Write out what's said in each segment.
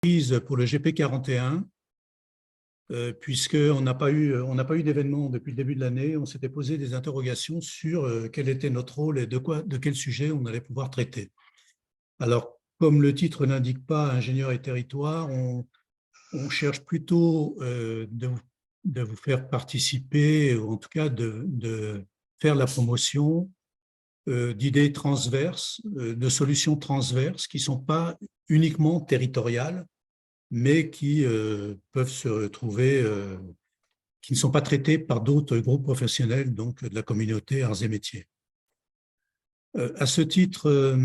prise pour le GP41, puisqu'on n'a pas eu d'événement depuis le début de l'année. On s'était posé des interrogations sur quel était notre rôle et de quel sujet on allait pouvoir traiter. Alors, comme le titre n'indique pas ingénieur et territoire, on cherche plutôt de vous faire participer, ou en tout cas de faire la promotion d'idées transverses, de solutions transverses qui ne sont pas uniquement territoriales, mais qui peuvent se retrouver, qui ne sont pas traitées par d'autres groupes professionnels, donc de la communauté arts et métiers. À ce titre,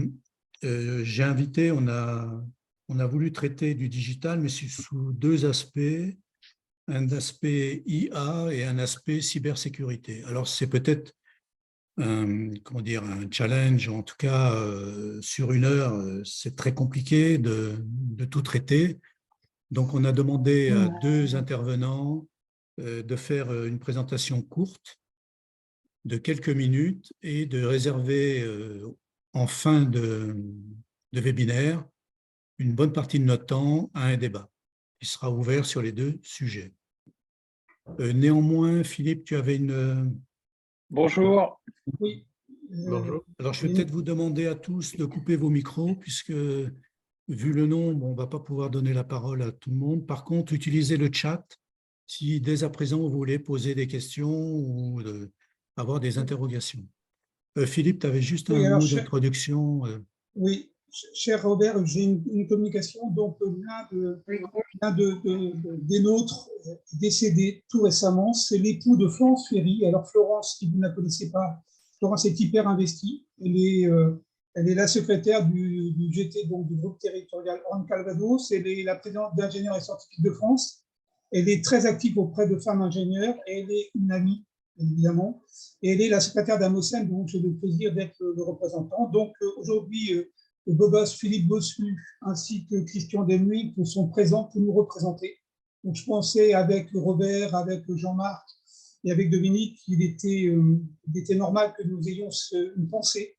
j'ai invité, on a voulu traiter du digital, mais sous deux aspects, un aspect IA et un aspect cybersécurité. Alors, c'est peut-être un challenge, en tout cas, sur une heure, c'est très compliqué de tout traiter. Donc, on a demandé à deux intervenants de faire une présentation courte de quelques minutes et de réserver en fin de webinaire une bonne partie de notre temps à un débat qui sera ouvert sur les deux sujets. Néanmoins, Philippe, tu avais une… Bonjour. Oui. Bonjour. Alors, je vais peut-être vous demander à tous de couper vos micros, puisque, vu le nombre, on ne va pas pouvoir donner la parole à tout le monde. Par contre, utilisez le chat si dès à présent vous voulez poser des questions ou avoir des interrogations. Philippe, tu avais juste un mot d'introduction. Oui, cher Robert, j'ai une communication. Donc, l'un des nôtres est décédé tout récemment. C'est l'époux de Florence Ferry. Alors, Florence, si vous ne la connaissez pas, Florence est hyper investie. Elle est la secrétaire du GT, donc du groupe territorial Rhône-Calvados. Elle est la présidente d'Ingénieurs et Scientifiques de France. Elle est très active auprès de femmes ingénieurs. Et elle est une amie, évidemment. Et elle est la secrétaire d'Amocène, donc j'ai le plaisir d'être le représentant. Donc aujourd'hui, Bobos, Philippe Bossu ainsi que Christian Demuy sont présents pour nous représenter. Donc je pensais avec Robert, avec Jean-Marc et avec Dominique qu'il était normal que nous ayons une pensée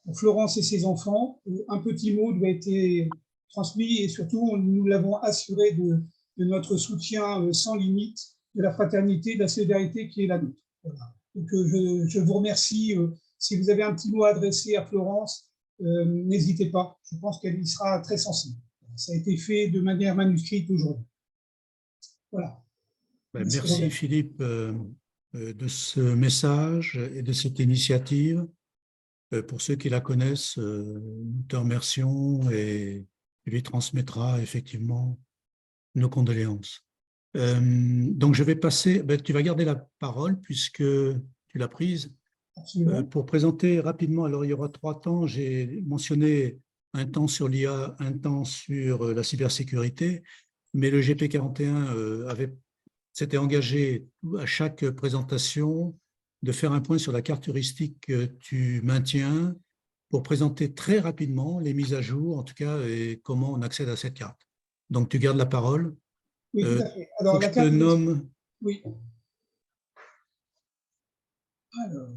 pour Florence et ses enfants. Un petit mot doit être transmis et surtout nous l'avons assuré de notre soutien sans limite, de la fraternité, de la solidarité qui est la nôtre. Voilà. Donc, je vous remercie. Si vous avez un petit mot à adresser à Florence, n'hésitez pas. Je pense qu'elle y sera très sensible. Ça a été fait de manière manuscrite aujourd'hui. Voilà. Merci Philippe de ce message et de cette initiative. Pour ceux qui la connaissent, nous te remercions et tu lui transmettras effectivement nos condoléances. Donc, je vais passer, tu vas garder la parole puisque tu l'as prise. Pour présenter rapidement, alors il y aura 3 temps. J'ai mentionné un temps sur l'IA, un temps sur la cybersécurité, mais le GP41 s'était engagé à chaque présentation de faire un point sur la carte heuristique que tu maintiens pour présenter très rapidement les mises à jour, en tout cas, et comment on accède à cette carte. Donc, tu gardes la parole. Oui, tout à fait. Alors, la carte nomme… Oui. Alors,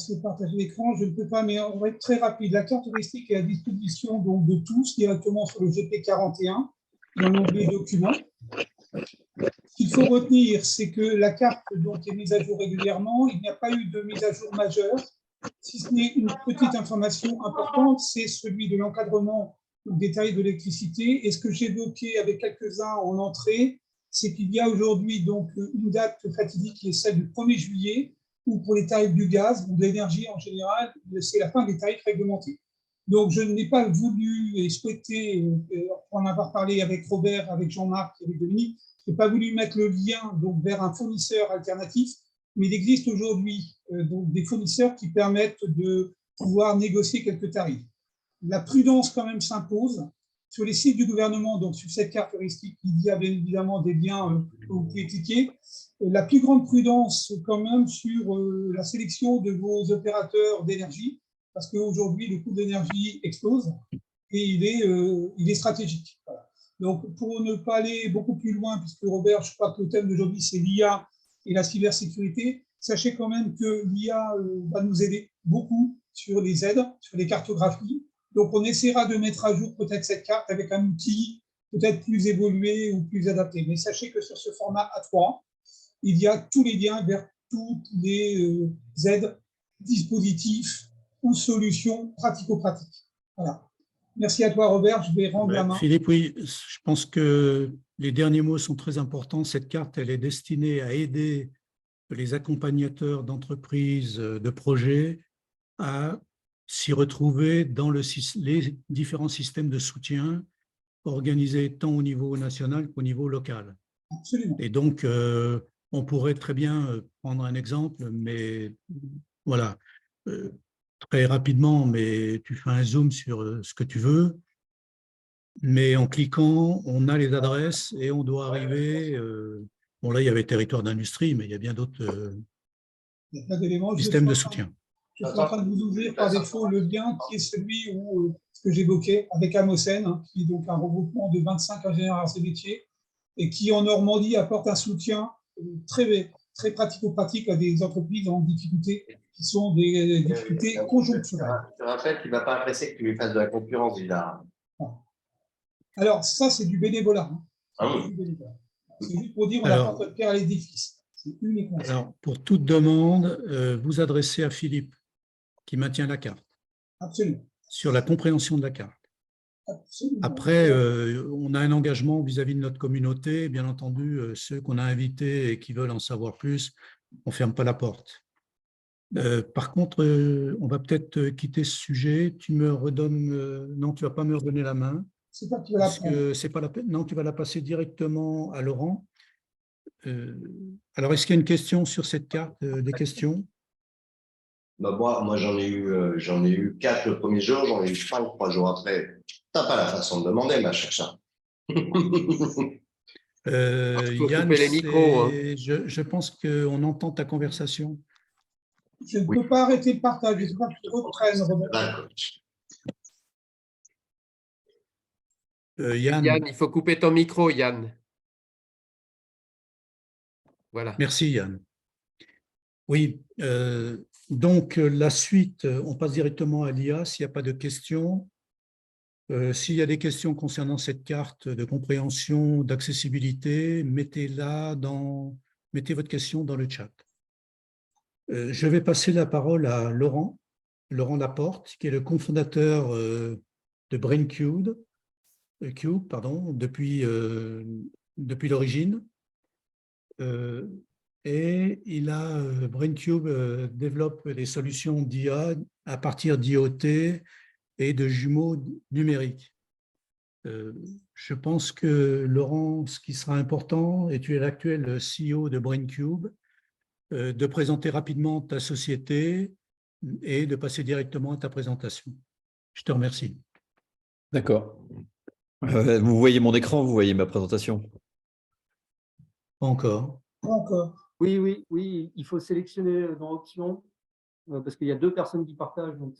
je vais partager l'écran. Je ne peux pas, mais on va être très rapide. La carte heuristique est à disposition donc, de tous directement sur le GP41 dans l'onglet documents. Ce qu'il faut retenir, c'est que la carte donc, est mise à jour régulièrement. Il n'y a pas eu de mise à jour majeure. Si ce n'est une petite information importante, c'est celui de l'encadrement des tarifs de l'électricité. Et ce que j'évoquais avec quelques-uns en entrée, c'est qu'il y a aujourd'hui donc une date fatidique qui est celle du 1er juillet, où pour les tarifs du gaz ou de l'énergie en général, c'est la fin des tarifs réglementés. Donc, je n'ai pas voulu et souhaité, pour en avoir parlé avec Robert, avec Jean-Marc et avec Dominique, je n'ai pas voulu mettre le lien donc, vers un fournisseur alternatif, mais il existe aujourd'hui donc, des fournisseurs qui permettent de pouvoir négocier quelques tarifs. La prudence quand même s'impose. Sur les sites du gouvernement, donc sur cette carte heuristique, il y a bien évidemment des liens que vous pouvez cliquer. La plus grande prudence quand même sur la sélection de vos opérateurs d'énergie, parce qu'aujourd'hui, le coût de l'énergie explose et il est stratégique. Voilà. Donc, pour ne pas aller beaucoup plus loin, puisque Robert, je crois que le thème d'aujourd'hui, c'est l'IA et la cybersécurité, sachez quand même que l'IA va nous aider beaucoup sur les aides, sur les cartographies. Donc, on essaiera de mettre à jour peut-être cette carte avec un outil peut-être plus évoluées ou plus adaptées. Mais sachez que sur ce format A3, il y a tous les liens vers toutes les aides, dispositifs ou solutions pratico-pratiques. Voilà. Merci à toi, Robert. Je vais rendre la main. Philippe, oui, je pense que les derniers mots sont très importants. Cette carte, elle est destinée à aider les accompagnateurs d'entreprises, de projets, à s'y retrouver dans les différents systèmes de soutien organisés tant au niveau national qu'au niveau local. Absolument. Et donc, on pourrait très bien prendre un exemple, mais voilà, très rapidement, mais tu fais un zoom sur ce que tu veux. Mais en cliquant, on a les adresses et on doit arriver. Bon, là, il y avait territoire d'industrie, mais il y a bien d'autres systèmes de soutien. Je suis en train de vous ouvrir par défaut le lien qui est celui où, ce que j'évoquais avec Amosen, hein, qui est donc un regroupement de 25 ingénieurs à ces métiers et qui, en Normandie, apporte un soutien très, très pratico-pratique à des entreprises en difficulté qui sont des difficultés conjoncturelles. Je rappelle qu'il ne va pas apprécier que tu lui fasses de la concurrence, Villard. Alors, ça, c'est du bénévolat. Hein. Ah oui. C'est juste pour dire qu'on apporte notre pierre à l'édifice. C'est uniquement ça. Alors, pour toute demande, vous adressez à Philippe, qui maintient la carte. Absolument. Sur la compréhension de la carte. Absolument. Après, on a un engagement vis-à-vis de notre communauté. Bien entendu, ceux qu'on a invités et qui veulent en savoir plus, on ne ferme pas la porte. Par contre, on va peut-être quitter ce sujet. Tu me redonnes… non, tu ne vas pas me redonner la main. C'est pas que tu vas la prendre. C'est pas la peine. Non, tu vas la passer directement à Laurent. Alors, est-ce qu'il y a une question sur cette carte, des questions? Bah moi j'en ai eu 4 le premier jour, j'en ai eu 5 3 jours après. T'as pas la façon de demander, ma chère ça. Yann, les micros, hein. Je pense qu'on entend ta conversation. Je ne peux pas arrêter le partage. Je ne sais pas que tu reprennes, Robert. D'accord. Yann, Yann, il faut couper ton micro, Yann. Voilà. Merci Yann. Oui, donc la suite, on passe directement à l'IA s'il n'y a pas de questions. S'il y a des questions concernant cette carte de compréhension, d'accessibilité, mettez votre question dans le chat. Je vais passer la parole à Laurent Laporte, qui est le cofondateur de BrainCube, depuis l'origine. Et BrainCube développe des solutions d'IA à partir d'IoT et de jumeaux numériques. Je pense que, Laurent, ce qui sera important, et tu es l'actuel CEO de BrainCube, de présenter rapidement ta société et de passer directement à ta présentation. Je te remercie. D'accord. Vous voyez mon écran, vous voyez ma présentation? Pas encore. Pas encore. Oui, il faut sélectionner dans Options, parce qu'il y a 2 personnes qui partagent. Donc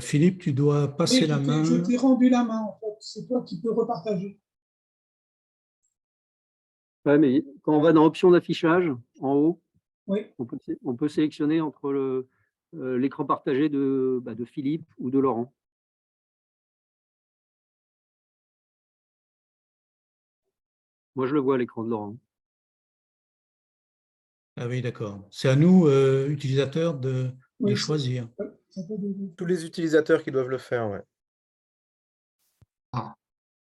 Philippe, tu dois passer la main. Je t'ai rendu la main, en fait. C'est toi qui peux repartager. ouais, mais quand on va dans Options d'affichage, en haut, Oui. on peut sélectionner entre l'écran partagé de Philippe ou de Laurent. Moi, je le vois à l'écran de Laurent. Ah oui, d'accord. C'est à nous, utilisateurs, de choisir. Tous les utilisateurs qui doivent le faire, ouais.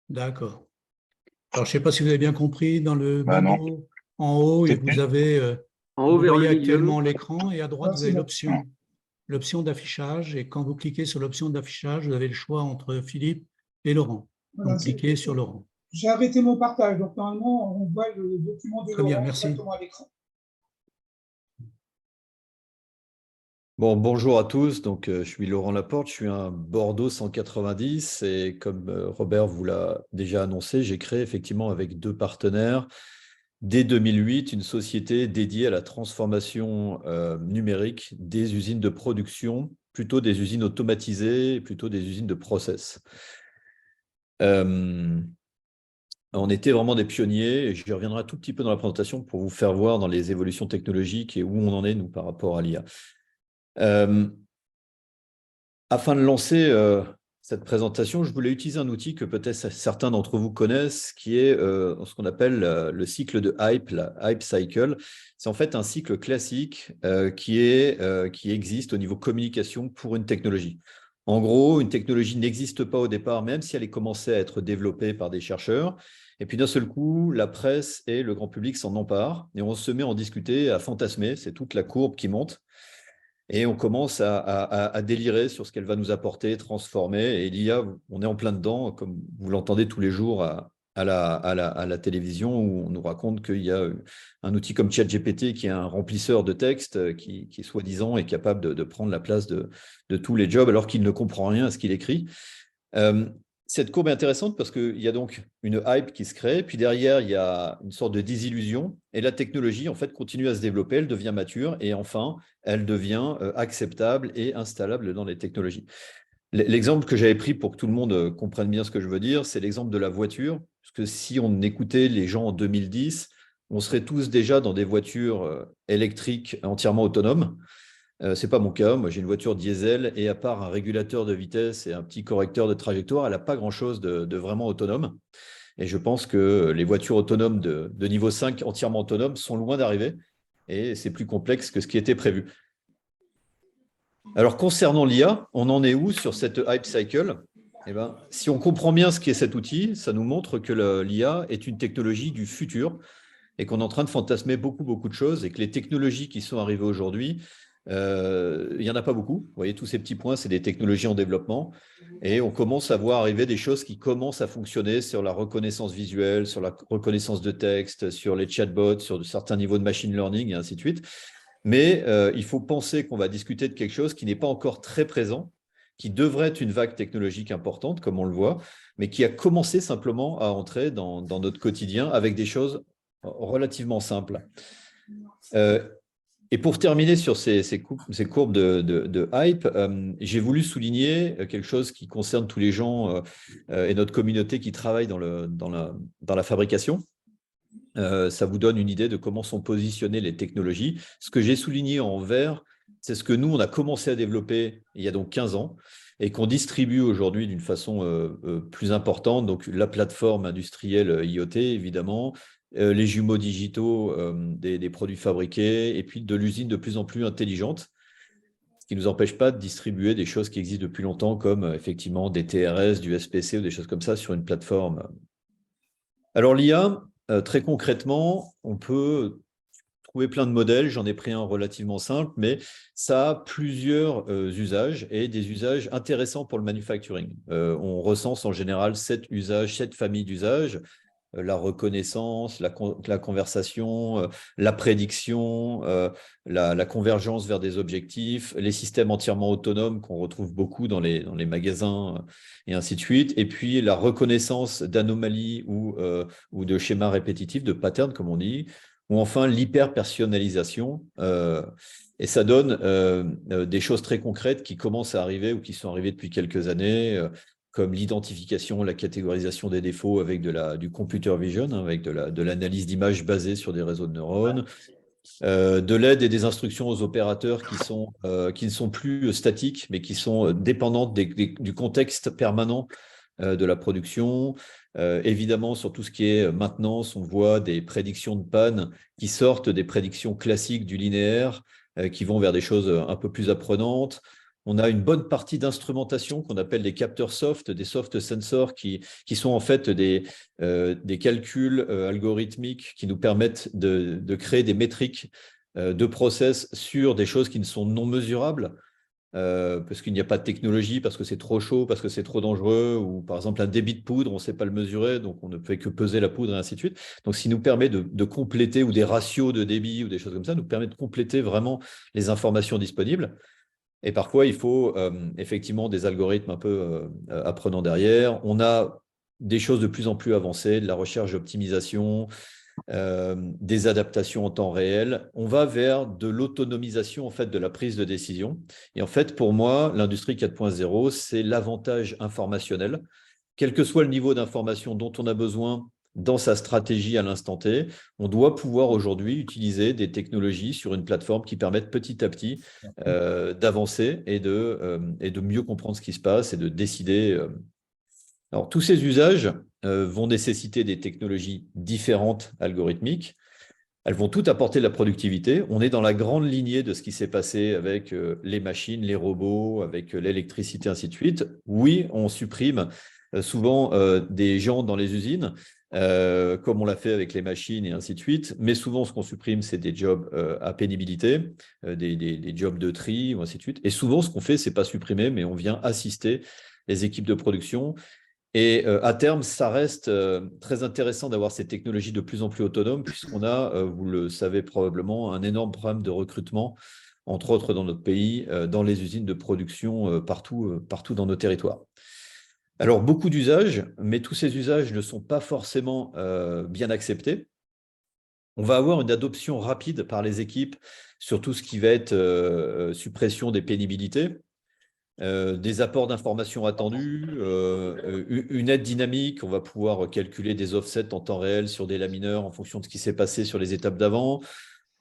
D'accord. Alors, je ne sais pas si vous avez bien compris, dans le panneau en haut, et vous avez En haut, vous vers voyez le milieu. actuellement l'écran, et à droite, vous avez l'option d'affichage. Et quand vous cliquez sur l'option d'affichage, vous avez le choix entre Philippe et Laurent. Voilà, donc, cliquez sur Laurent. J'ai arrêté mon partage, donc normalement, on voit le document de Très bien, Laurent merci. directement à l'écran. Bon, bonjour à tous. Donc, je suis Laurent Laporte, je suis un Bordeaux 190 et comme Robert vous l'a déjà annoncé, j'ai créé effectivement avec 2 partenaires dès 2008 une société dédiée à la transformation numérique des usines de production, plutôt des usines automatisées, plutôt des usines de process. On était vraiment des pionniers et j'y reviendrai un tout petit peu dans la présentation pour vous faire voir dans les évolutions technologiques et où on en est, nous, par rapport à l'IA. Afin de lancer cette présentation, je voulais utiliser un outil que peut-être certains d'entre vous connaissent, qui est ce qu'on appelle le cycle de hype, la hype cycle. C'est en fait un cycle classique qui existe au niveau communication pour une technologie. En gros, une technologie n'existe pas au départ, même si elle est commencée à être développée par des chercheurs. Et puis d'un seul coup, la presse et le grand public s'en emparent et on se met à en discuter, à fantasmer. C'est toute la courbe qui monte. Et on commence à délirer sur ce qu'elle va nous apporter, transformer. Et l'IA, on est en plein dedans, comme vous l'entendez tous les jours à la télévision, où on nous raconte qu'il y a un outil comme ChatGPT qui est un remplisseur de texte qui soi-disant est capable de prendre la place de tous les jobs, alors qu'il ne comprend rien à ce qu'il écrit. Cette courbe est intéressante parce qu'il y a donc une hype qui se crée, puis derrière, il y a une sorte de désillusion, et la technologie, en fait, continue à se développer, elle devient mature, et enfin, elle devient acceptable et installable dans les technologies. L'exemple que j'avais pris pour que tout le monde comprenne bien ce que je veux dire, c'est l'exemple de la voiture, parce que si on écoutait les gens en 2010, on serait tous déjà dans des voitures électriques entièrement autonomes. Ce n'est pas mon cas, moi j'ai une voiture diesel et à part un régulateur de vitesse et un petit correcteur de trajectoire, elle n'a pas grand-chose de vraiment autonome. Et je pense que les voitures autonomes de niveau 5 entièrement autonomes sont loin d'arriver et c'est plus complexe que ce qui était prévu. Alors concernant l'IA, on en est où sur cette hype cycle? Si on comprend bien ce qu'est cet outil, ça nous montre que l'IA est une technologie du futur et qu'on est en train de fantasmer beaucoup de choses et que les technologies qui sont arrivées aujourd'hui, il n'y en a pas beaucoup. Vous voyez, tous ces petits points, c'est des technologies en développement. Et on commence à voir arriver des choses qui commencent à fonctionner sur la reconnaissance visuelle, sur la reconnaissance de texte, sur les chatbots, sur certains niveaux de machine learning et ainsi de suite. Mais il faut penser qu'on va discuter de quelque chose qui n'est pas encore très présent, qui devrait être une vague technologique importante, comme on le voit, mais qui a commencé simplement à entrer dans notre quotidien avec des choses relativement simples. Et pour terminer sur ces courbes de hype, j'ai voulu souligner quelque chose qui concerne tous les gens et notre communauté qui travaille dans la fabrication. Ça vous donne une idée de comment sont positionnées les technologies. Ce que j'ai souligné en vert, c'est ce que nous, on a commencé à développer il y a donc 15 ans et qu'on distribue aujourd'hui d'une façon plus importante. Donc, la plateforme industrielle IoT, évidemment, les jumeaux digitaux des produits fabriqués et puis de l'usine de plus en plus intelligente, ce qui ne nous empêche pas de distribuer des choses qui existent depuis longtemps comme effectivement des TRS, du SPC ou des choses comme ça sur une plateforme. Alors l'IA, très concrètement, on peut trouver plein de modèles, j'en ai pris un relativement simple, mais ça a plusieurs usages et des usages intéressants pour le manufacturing. On recense en général 7 usages, 7 familles d'usages. La reconnaissance, la conversation, la prédiction, la convergence vers des objectifs, les systèmes entièrement autonomes qu'on retrouve beaucoup dans les magasins et ainsi de suite, et puis la reconnaissance d'anomalies ou de schémas répétitifs, de patterns comme on dit, ou enfin l'hyper-personnalisation. Et ça donne des choses très concrètes qui commencent à arriver ou qui sont arrivées depuis quelques années, comme l'identification, la catégorisation des défauts avec du computer vision, avec de l'analyse d'images basée sur des réseaux de neurones, de l'aide et des instructions aux opérateurs qui ne sont plus statiques, mais qui sont dépendantes du contexte permanent de la production. Évidemment, sur tout ce qui est maintenance, on voit des prédictions de panne qui sortent des prédictions classiques du linéaire, qui vont vers des choses un peu plus apprenantes. On a une bonne partie d'instrumentation qu'on appelle des capteurs soft, des soft sensors qui sont en fait des calculs algorithmiques qui nous permettent de créer des métriques de process sur des choses qui ne sont non mesurables, parce qu'il n'y a pas de technologie, parce que c'est trop chaud, parce que c'est trop dangereux, ou par exemple un débit de poudre, on ne sait pas le mesurer, donc on ne fait que peser la poudre et ainsi de suite. Donc, ce qui nous permet de compléter, ou des ratios de débit ou des choses comme ça, nous permet de compléter vraiment les informations disponibles. Et parfois, il faut effectivement des algorithmes un peu apprenants derrière. On a des choses de plus en plus avancées, de la recherche d'optimisation, des adaptations en temps réel. On va vers de l'autonomisation en fait, de la prise de décision. Et en fait, pour moi, l'industrie 4.0, c'est l'avantage informationnel. Quel que soit le niveau d'information dont on a besoin dans sa stratégie à l'instant T. On doit pouvoir aujourd'hui utiliser des technologies sur une plateforme qui permettent petit à petit d'avancer et de mieux comprendre ce qui se passe et de décider. Alors, tous ces usages vont nécessiter des technologies différentes algorithmiques. Elles vont toutes apporter de la productivité. On est dans la grande lignée de ce qui s'est passé avec les machines, les robots, avec l'électricité, ainsi de suite. Oui, on supprime souvent des gens dans les usines, comme on l'a fait avec les machines et ainsi de suite. Mais souvent, ce qu'on supprime, c'est des jobs à pénibilité, des jobs de tri, ou ainsi de suite. Et souvent, ce qu'on fait, c'est pas supprimer, mais on vient assister les équipes de production. Et à terme, ça reste très intéressant d'avoir ces technologies de plus en plus autonomes, puisqu'on a, vous le savez probablement, un énorme problème de recrutement, entre autres dans notre pays, dans les usines de production partout dans nos territoires. Alors, beaucoup d'usages, mais tous ces usages ne sont pas forcément bien acceptés. On va avoir une adoption rapide par les équipes sur tout ce qui va être suppression des pénibilités. Des apports d'informations attendus, une aide dynamique, on va pouvoir calculer des offsets en temps réel sur des lamineurs en fonction de ce qui s'est passé sur les étapes d'avant.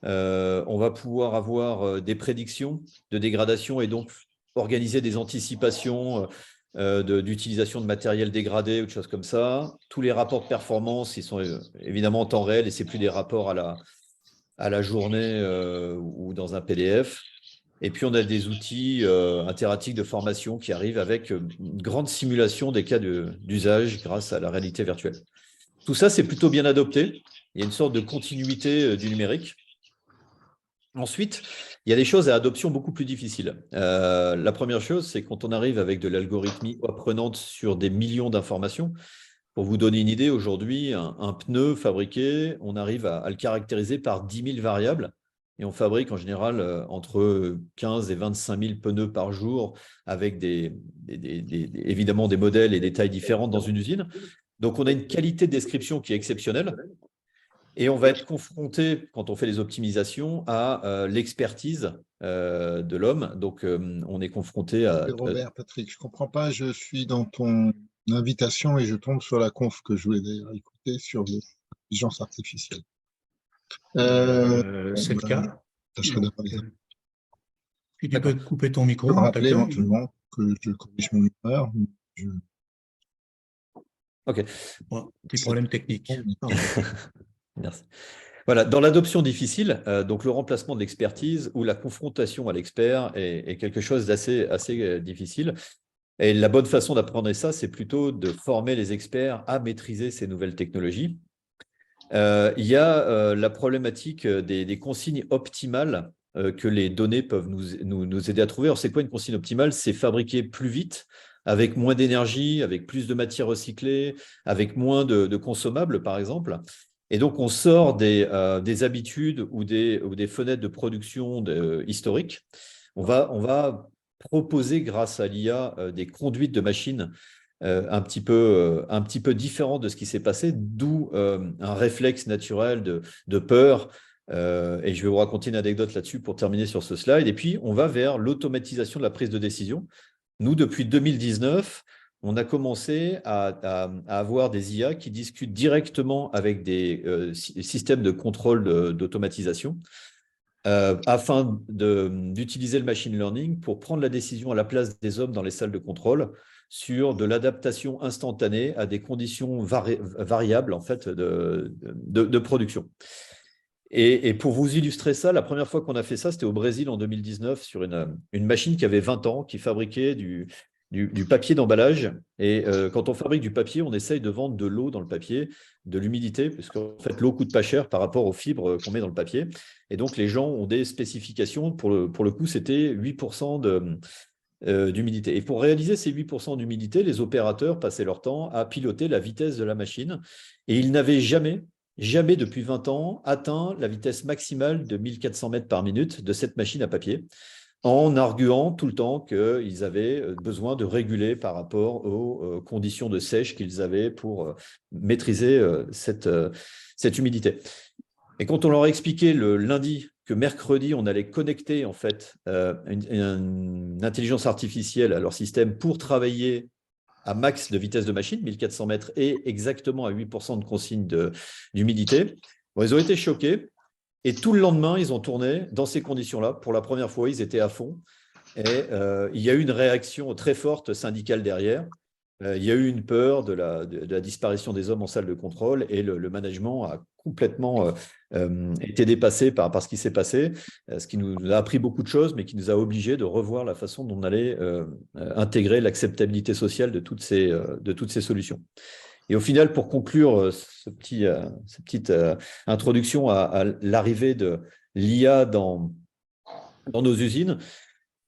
On va pouvoir avoir des prédictions de dégradation et donc organiser des anticipations d'utilisation de matériel dégradé ou de choses comme ça. Tous les rapports de performance, ils sont évidemment en temps réel et ce n'est plus des rapports à la journée ou dans un PDF. Et puis, on a des outils interactifs de formation qui arrivent avec une grande simulation des cas d'usage grâce à la réalité virtuelle. Tout ça, c'est plutôt bien adopté. Il y a une sorte de continuité du numérique. Ensuite, il y a des choses à adoption beaucoup plus difficiles. La première chose, c'est quand on arrive avec de l'algorithmie apprenante sur des millions d'informations. Pour vous donner une idée, aujourd'hui, un pneu fabriqué, on arrive à le caractériser par 10 000 variables. Et on fabrique en général entre 15 et 25 000 pneus par jour avec évidemment des modèles et des tailles différentes dans une usine. Donc, on a une qualité de description qui est exceptionnelle. Et on va être confronté, quand on fait les optimisations, à l'expertise de l'homme. Donc, on est confronté à… Robert, Patrick, je ne comprends pas. Je suis dans ton invitation et je tombe sur la conf que je voulais d'ailleurs écouter sur l'intelligence artificielle. C'est le cas. Ça serait d'avoir Si tu peux couper ton micro. Je peux rappeler éventuellement que je corrige mon erreur. OK. Bon, petit problème technique. Merci. Voilà, dans l'adoption difficile, donc le remplacement de l'expertise ou la confrontation à l'expert est quelque chose d'assez difficile. Et la bonne façon d'apprendre ça, c'est plutôt de former les experts à maîtriser ces nouvelles technologies. Il y a la problématique des consignes optimales que les données peuvent nous aider à trouver. Alors, c'est quoi une consigne optimale? C'est fabriquer plus vite, avec moins d'énergie, avec plus de matières recyclées, avec moins de consommables, par exemple. Et donc, on sort des habitudes ou des fenêtres de production historiques. On va proposer, grâce à l'IA, des conduites de machines un petit peu différent de ce qui s'est passé, d'où un réflexe naturel de peur. Et je vais vous raconter une anecdote là-dessus pour terminer sur ce slide. Et puis, on va vers l'automatisation de la prise de décision. Nous, depuis 2019, on a commencé à avoir des IA qui discutent directement avec des systèmes de contrôle d'automatisation afin d'utiliser le machine learning pour prendre la décision à la place des hommes dans les salles de contrôle sur de l'adaptation instantanée à des conditions variables en fait, de production. Et pour vous illustrer ça, la première fois qu'on a fait ça, c'était au Brésil en 2019 sur une machine qui avait 20 ans, qui fabriquait du papier d'emballage. Et quand on fabrique du papier, on essaye de vendre de l'eau dans le papier, de l'humidité, puisqu'en fait, l'eau coûte pas cher par rapport aux fibres qu'on met dans le papier. Et donc, les gens ont des spécifications. Pour le coup, c'était 8% d'humidité. Et pour réaliser ces 8% d'humidité, les opérateurs passaient leur temps à piloter la vitesse de la machine. Et ils n'avaient jamais depuis 20 ans atteint la vitesse maximale de 1400 mètres par minute de cette machine à papier, en arguant tout le temps qu'ils avaient besoin de réguler par rapport aux conditions de sèche qu'ils avaient pour maîtriser cette humidité. Et quand on leur a expliqué le lundi que mercredi, on allait connecter en fait une intelligence artificielle à leur système pour travailler à max de vitesse de machine, 1400 mètres, et exactement à 8% de consigne d'humidité. Bon, ils ont été choqués. Et tout le lendemain, ils ont tourné dans ces conditions-là. Pour la première fois, ils étaient à fond. Et il y a eu une réaction très forte syndicale derrière. Il y a eu une peur de la disparition des hommes en salle de contrôle et le management a complètement été dépassé par ce qui s'est passé, ce qui nous a appris beaucoup de choses, mais qui nous a obligés de revoir la façon dont on allait intégrer l'acceptabilité sociale de toutes ces solutions. Et au final, pour conclure cette petite introduction à l'arrivée de l'IA dans nos usines,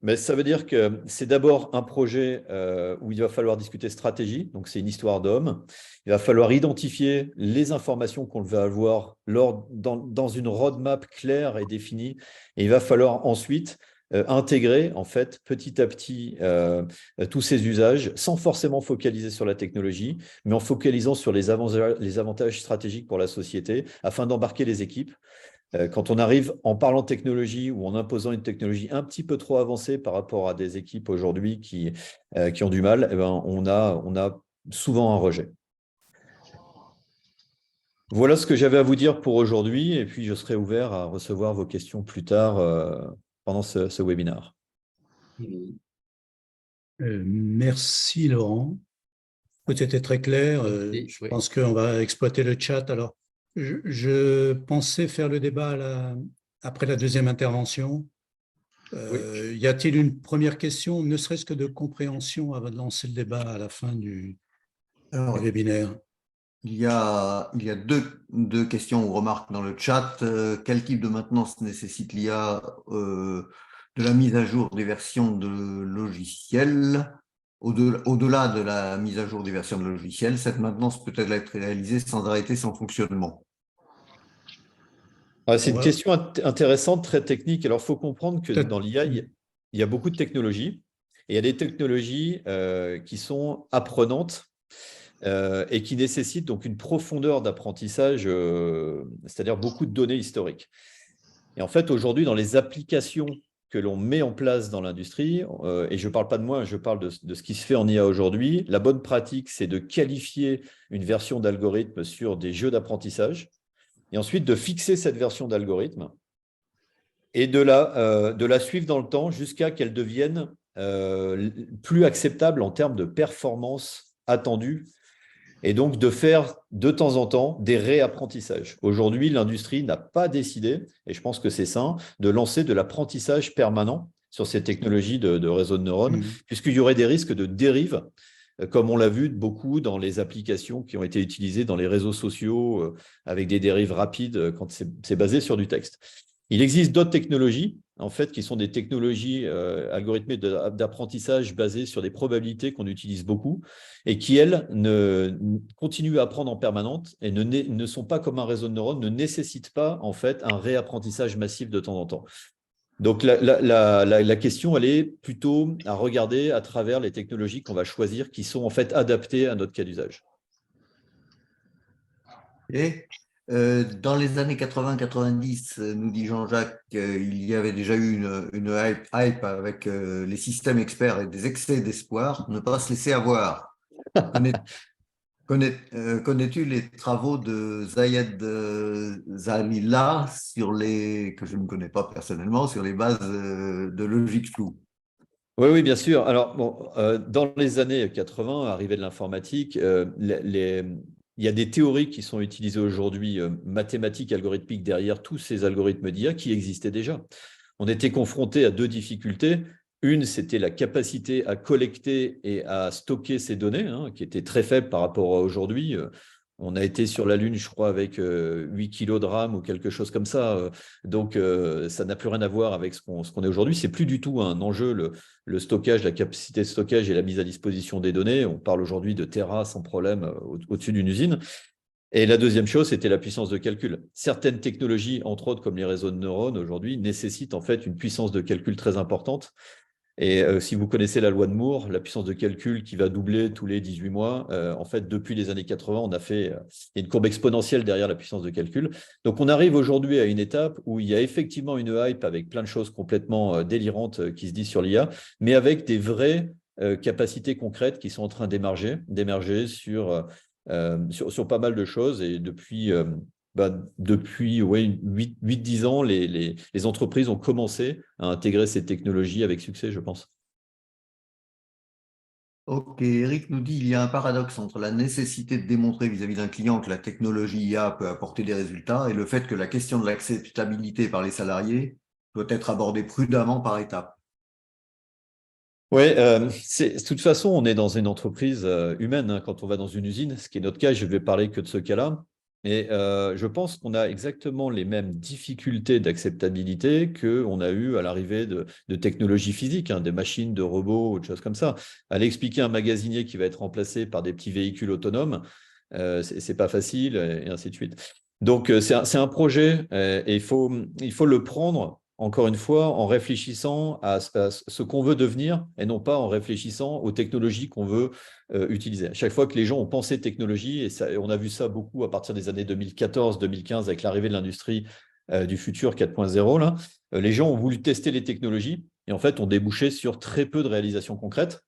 mais ça veut dire que c'est d'abord un projet où il va falloir discuter stratégie, donc c'est une histoire d'hommes. Il va falloir identifier les informations qu'on va avoir dans une roadmap claire et définie. Et il va falloir ensuite intégrer en fait petit à petit tous ces usages sans forcément focaliser sur la technologie, mais en focalisant sur les avantages stratégiques pour la société afin d'embarquer les équipes. Quand on arrive en parlant de technologie ou en imposant une technologie un petit peu trop avancée par rapport à des équipes aujourd'hui qui ont du mal, eh ben, on a souvent un rejet. Voilà ce que j'avais à vous dire pour aujourd'hui, et puis je serai ouvert à recevoir vos questions plus tard pendant ce webinaire. Merci Laurent. C'était très clair. Je pense qu'on va exploiter le chat. Alors, je pensais faire le débat après la deuxième intervention. Y a-t-il une première question, ne serait-ce que de compréhension avant de lancer le débat à la fin du webinaire? Il y a deux questions ou remarques dans le chat. Quel type de maintenance nécessite l'IA de la mise à jour des versions de logiciels? Au-delà de la mise à jour des versions de logiciels, cette maintenance peut-elle être réalisée sans arrêter son fonctionnement? C'est une question intéressante, très technique. Alors, il faut comprendre que dans l'IA, il y a beaucoup de technologies. Et il y a des technologies qui sont apprenantes et qui nécessitent donc une profondeur d'apprentissage, c'est-à-dire beaucoup de données historiques. Et en fait, aujourd'hui, dans les applications que l'on met en place dans l'industrie, et je ne parle pas de moi, je parle de ce qui se fait en IA aujourd'hui, la bonne pratique, c'est de qualifier une version d'algorithme sur des jeux d'apprentissage, et ensuite de fixer cette version d'algorithme et de la suivre dans le temps jusqu'à qu'elle devienne plus acceptable en termes de performance attendue, et donc de faire de temps en temps des réapprentissages. Aujourd'hui, l'industrie n'a pas décidé, et je pense que c'est sain, de lancer de l'apprentissage permanent sur ces technologies de réseaux de neurones, puisqu'il y aurait des risques de dérive, comme on l'a vu beaucoup dans les applications qui ont été utilisées dans les réseaux sociaux, avec des dérives rapides quand c'est basé sur du texte. Il existe d'autres technologies, en fait, qui sont des technologies algorithmées d'apprentissage basées sur des probabilités qu'on utilise beaucoup et qui, elles, continuent à apprendre en permanence et ne sont pas comme un réseau de neurones, ne nécessitent pas, en fait, un réapprentissage massif de temps en temps. Donc, la question, elle est plutôt à regarder à travers les technologies qu'on va choisir qui sont, en fait, adaptées à notre cas d'usage. Et dans les années 80-90, nous dit Jean-Jacques, il y avait déjà eu une hype avec les systèmes experts et des excès d'espoir, ne pas se laisser avoir. Connais-tu les travaux de Zayed Zalila que je ne connais pas personnellement, sur les bases de logique floue? Oui, bien sûr. Alors, dans les années 80, arrivée de l'informatique, il y a des théories qui sont utilisées aujourd'hui, mathématiques, algorithmiques, derrière tous ces algorithmes d'IA qui existaient déjà. On était confronté à deux difficultés. Une, c'était la capacité à collecter et à stocker ces données, qui était très faible par rapport à aujourd'hui. On a été sur la Lune, je crois, avec 8 kilos de RAM ou quelque chose comme ça. Donc, ça n'a plus rien à voir avec ce qu'on est aujourd'hui. Ce n'est plus du tout un enjeu, le stockage, la capacité de stockage et la mise à disposition des données. On parle aujourd'hui de Tera sans problème au-dessus d'une usine. Et la deuxième chose, c'était la puissance de calcul. Certaines technologies, entre autres comme les réseaux de neurones aujourd'hui, nécessitent en fait une puissance de calcul très importante. Et si vous connaissez la loi de Moore, la puissance de calcul qui va doubler tous les 18 mois, en fait, depuis les années 80, on a fait une courbe exponentielle derrière la puissance de calcul. Donc, on arrive aujourd'hui à une étape où il y a effectivement une hype avec plein de choses complètement délirantes qui se disent sur l'IA, mais avec des vraies capacités concrètes qui sont en train d'émerger sur pas mal de choses. Et depuis 8-10 ans, les entreprises ont commencé à intégrer ces technologies avec succès, je pense. Ok, Eric nous dit il y a un paradoxe entre la nécessité de démontrer vis-à-vis d'un client que la technologie IA peut apporter des résultats et le fait que la question de l'acceptabilité par les salariés doit être abordée prudemment par étapes. Oui, de toute façon, on est dans une entreprise humaine hein, quand on va dans une usine, ce qui est notre cas, je ne vais parler que de ce cas-là. Et je pense qu'on a exactement les mêmes difficultés d'acceptabilité qu'on a eu à l'arrivée de technologies physiques, hein, des machines, de robots, ou de choses comme ça. Aller expliquer un magasinier qui va être remplacé par des petits véhicules autonomes, c'est pas facile, et ainsi de suite. Donc, c'est un projet et il faut le prendre, encore une fois, en réfléchissant à ce qu'on veut devenir et non pas en réfléchissant aux technologies qu'on veut utiliser. À chaque fois que les gens ont pensé technologie, et on a vu ça beaucoup à partir des années 2014-2015 avec l'arrivée de l'industrie du futur 4.0, là, les gens ont voulu tester les technologies et en fait ont débouché sur très peu de réalisations concrètes.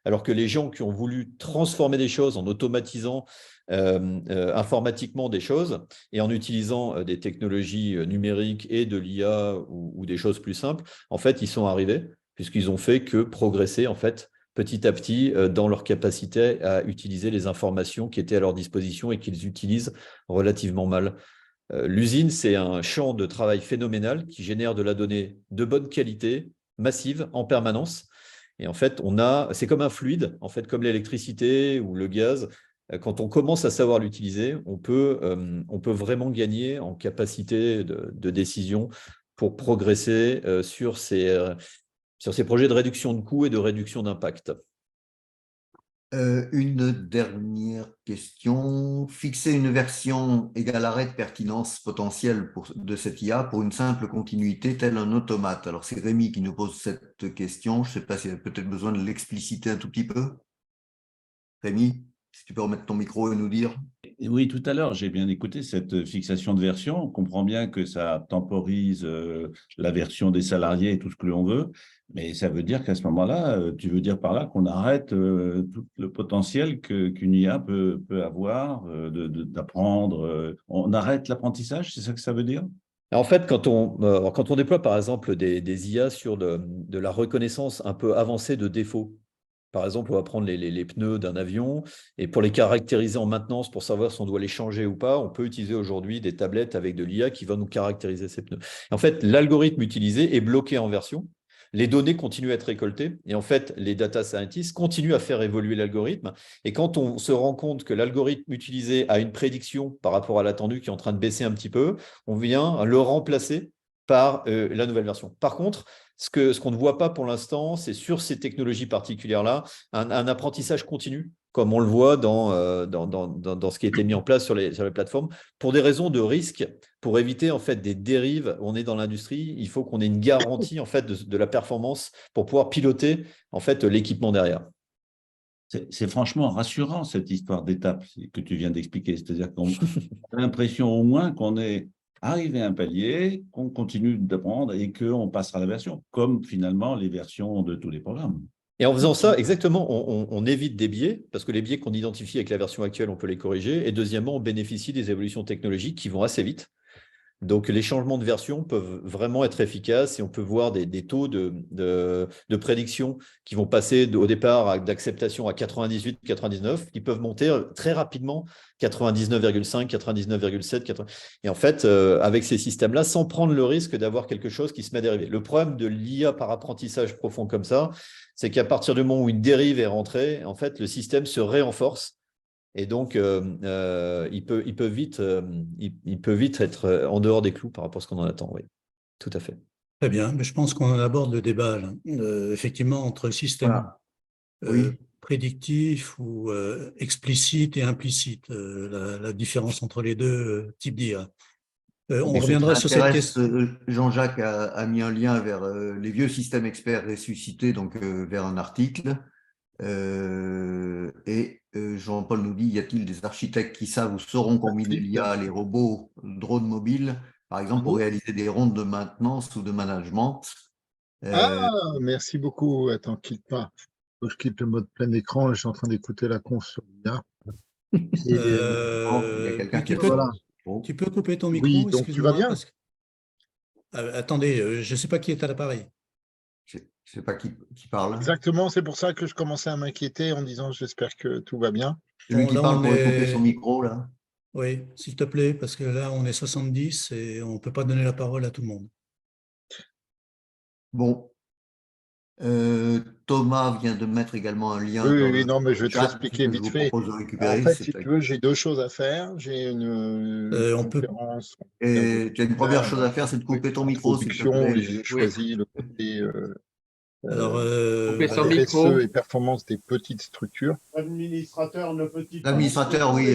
Alors que les gens qui ont voulu transformer des choses en automatisant informatiquement des choses et en utilisant des technologies numériques et de l'IA ou des choses plus simples, en fait, ils sont arrivés puisqu'ils ont fait que progresser en fait petit à petit dans leur capacité à utiliser les informations qui étaient à leur disposition et qu'ils utilisent relativement mal. L'usine, c'est un champ de travail phénoménal qui génère de la donnée de bonne qualité, massive, en permanence. Et en fait, c'est comme un fluide, en fait, comme l'électricité ou le gaz. Quand on commence à savoir l'utiliser, on peut vraiment gagner en capacité de décision pour progresser sur ces projets de réduction de coûts et de réduction d'impact. Une dernière question. Fixer une version égale arrêt de pertinence potentielle de cette IA pour une simple continuité tel un automate. Alors, c'est Rémi qui nous pose cette question. Je ne sais pas s'il y a peut-être besoin de l'expliciter un tout petit peu. Rémi, si tu peux remettre ton micro et nous dire. Oui, tout à l'heure, j'ai bien écouté cette fixation de version. On comprend bien que ça temporise la version des salariés et tout ce que l'on veut, mais ça veut dire qu'à ce moment-là, tu veux dire par là qu'on arrête tout le potentiel qu'une IA peut avoir d'apprendre. On arrête l'apprentissage, c'est ça que ça veut dire? En fait, quand on déploie par exemple des IA sur de la reconnaissance un peu avancée de défauts, par exemple, on va prendre les pneus d'un avion et pour les caractériser en maintenance, pour savoir si on doit les changer ou pas, on peut utiliser aujourd'hui des tablettes avec de l'IA qui va nous caractériser ces pneus. En fait, l'algorithme utilisé est bloqué en version. Les données continuent à être récoltées et en fait, les data scientists continuent à faire évoluer l'algorithme. Et quand on se rend compte que l'algorithme utilisé a une prédiction par rapport à l'attendu qui est en train de baisser un petit peu, on vient le remplacer par la nouvelle version. Par contre, ce qu'on ne voit pas pour l'instant, c'est sur ces technologies particulières-là, un apprentissage continu, comme on le voit dans ce qui a été mis en place sur les plateformes, pour des raisons de risque, pour éviter en fait des dérives. On est dans l'industrie, il faut qu'on ait une garantie en fait de la performance pour pouvoir piloter en fait l'équipement derrière. C'est franchement rassurant cette histoire d'étape que tu viens d'expliquer. C'est-à-dire qu'on a l'impression au moins qu'on est arrivé à un palier, qu'on continue d'apprendre et qu'on passera à la version, comme finalement les versions de tous les programmes. Et en faisant ça, exactement, on évite des biais, parce que les biais qu'on identifie avec la version actuelle, on peut les corriger. Et deuxièmement, on bénéficie des évolutions technologiques qui vont assez vite. Donc, les changements de version peuvent vraiment être efficaces et on peut voir des taux de prédiction qui vont passer au départ d'acceptation à 98, 99, qui peuvent monter très rapidement 99,5, 99,7. Et en fait, avec ces systèmes-là, sans prendre le risque d'avoir quelque chose qui se met à dériver. Le problème de l'IA par apprentissage profond comme ça, c'est qu'à partir du moment où une dérive est rentrée, en fait, le système se réenforce. Et donc, il peut vite être en dehors des clous par rapport à ce qu'on en attend. Oui, tout à fait. Très bien, mais je pense qu'on en aborde le débat, là. Effectivement, entre le système prédictif ou explicite et implicite, la différence entre les deux types d'IA. On reviendra sur cette question. Jean-Jacques a mis un lien vers les vieux systèmes experts ressuscités, donc vers un article. Et Jean-Paul nous dit, y a-t-il des architectes qui savent ou sauront combiner l'IA, les robots, drones mobiles, par exemple, pour réaliser des rondes de maintenance ou de management? Merci beaucoup. Attends, quitte pas. Je quitte le mode plein écran et je suis en train d'écouter la conf sur l'IA. Et, il y a quelqu'un qui voilà. Tu peux couper ton micro, Oui, donc tu vas excuse-moi, bien? parce que... attendez, je ne sais pas qui est à l'appareil. Je ne sais pas qui parle. Exactement, c'est pour ça que je commençais à m'inquiéter en disant j'espère que tout va bien. Celui Bon, qui là, parle on pourrait couper est... son micro, là. Oui, s'il te plaît, parce que là, on est 70 et on ne peut pas donner la parole à tout le monde. Bon. Thomas vient de mettre également un lien Oui, dans oui, non, mais je vais te chat expliquer que je vite vous fait. propose de En récupérer. fait, si tu veux, j'ai deux choses à faire. J'ai une On peut... conférence. Et tu as une première chose à faire, c'est de couper ton micro, s'il te Introduction, plaît. et j'ai Oui. choisi le côté Alors, Coupez son micro. RSE et performance des petites structures. L'administrateur, oui,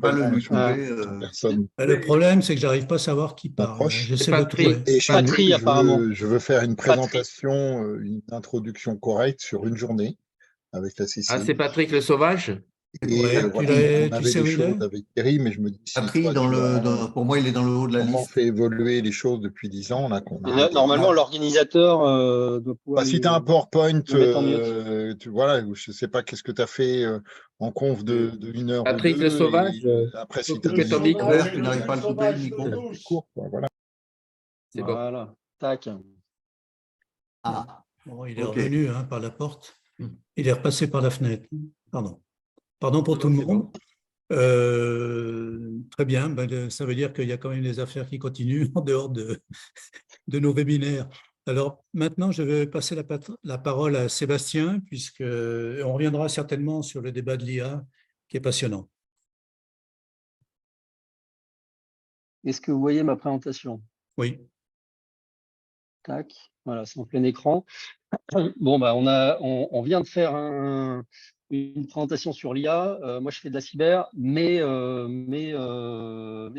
pas le lui couper. Personne le problème, c'est que j'arrive pas à savoir qui parle. m'approche. J'essaie de Patrick. trouver. Et si tu veux, Patrie, apparemment. je veux faire une présentation, une introduction correcte sur une journée avec la Ah, CCI. c'est Patrick le Sauvage? Et Ouais, voilà, on tu avait sais des où il est? choses avec Thierry, mais je me dis, si Patrie, toi, pour moi, il est dans le haut de la comment on liste. fait évoluer les choses depuis 10 ans, là, qu'on a. Normalement, l'organisateur doit pouvoir. Si tu as un PowerPoint, le mettre en mute. voilà, je ne sais pas qu'est-ce que tu as fait en conf de 1 heure Patrick ou le deux. Sauvage, Et après, faut si tu as couper ton micro. Robert, tu n'arrives pas à le couper, le micro. cours, voilà. C'est bon. Voilà. Tac. Ah, Bon, il est ok. revenu par la porte. Il est repassé par la fenêtre. Pardon. Pardon pour tout le monde. Très bien. Ben, ça veut dire qu'il y a quand même des affaires qui continuent en dehors de nos webinaires. Alors maintenant, je vais passer la parole à Sébastien, puisque on reviendra certainement sur le débat de l'IA, qui est passionnant. Est-ce que vous voyez ma présentation? Oui. Tac. Voilà, c'est en plein écran. Bon, bah, on vient de faire une présentation sur l'IA. Moi, je fais de la cyber, mais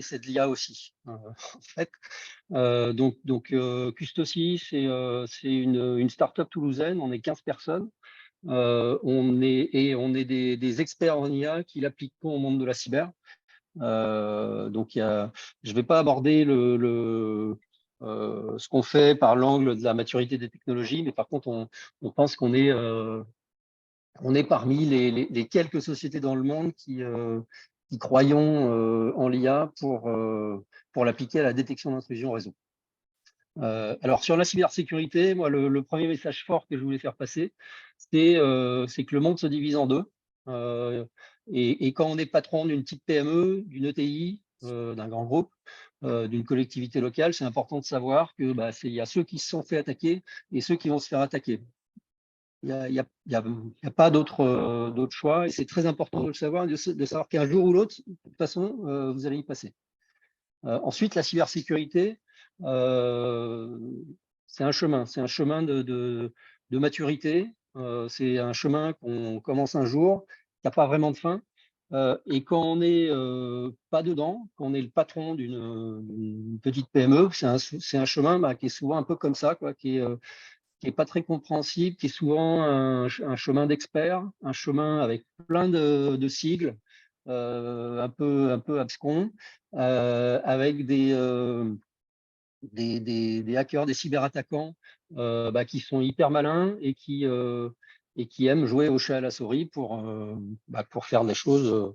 c'est de l'IA aussi, en fait. Donc Custosi, c'est une start-up toulousaine. On est 15 personnes. On est des experts en IA qui l'appliquons au monde de la cyber. Donc, je ne vais pas aborder ce qu'on fait par l'angle de la maturité des technologies, mais par contre, on pense qu'on est parmi les quelques sociétés dans le monde qui croyons en l'IA pour l'appliquer à la détection d'intrusion réseau. Alors, sur la cybersécurité, moi, le premier message fort que je voulais faire passer, c'est que le monde se divise en deux. Et quand on est patron d'une petite PME, d'une ETI, d'un grand groupe, d'une collectivité locale, c'est important de savoir que il y a ceux qui se sont fait attaquer et ceux qui vont se faire attaquer. Il n'y a pas d'autre choix, et c'est très important de le savoir, de savoir qu'un jour ou l'autre, de toute façon, vous allez y passer. Ensuite, la cybersécurité, c'est un chemin de maturité, c'est un chemin qu'on commence un jour, qui n'a pas vraiment de fin. Et quand on n'est pas dedans, quand on est le patron d'une petite PME, c'est un chemin qui est souvent un peu comme ça, quoi, qui est pas très compréhensible, qui est souvent un chemin d'expert, un chemin avec plein de sigles, un peu abscons, avec des hackers, des cyberattaquants qui sont hyper malins et qui aiment jouer au chat et à la souris pour faire des choses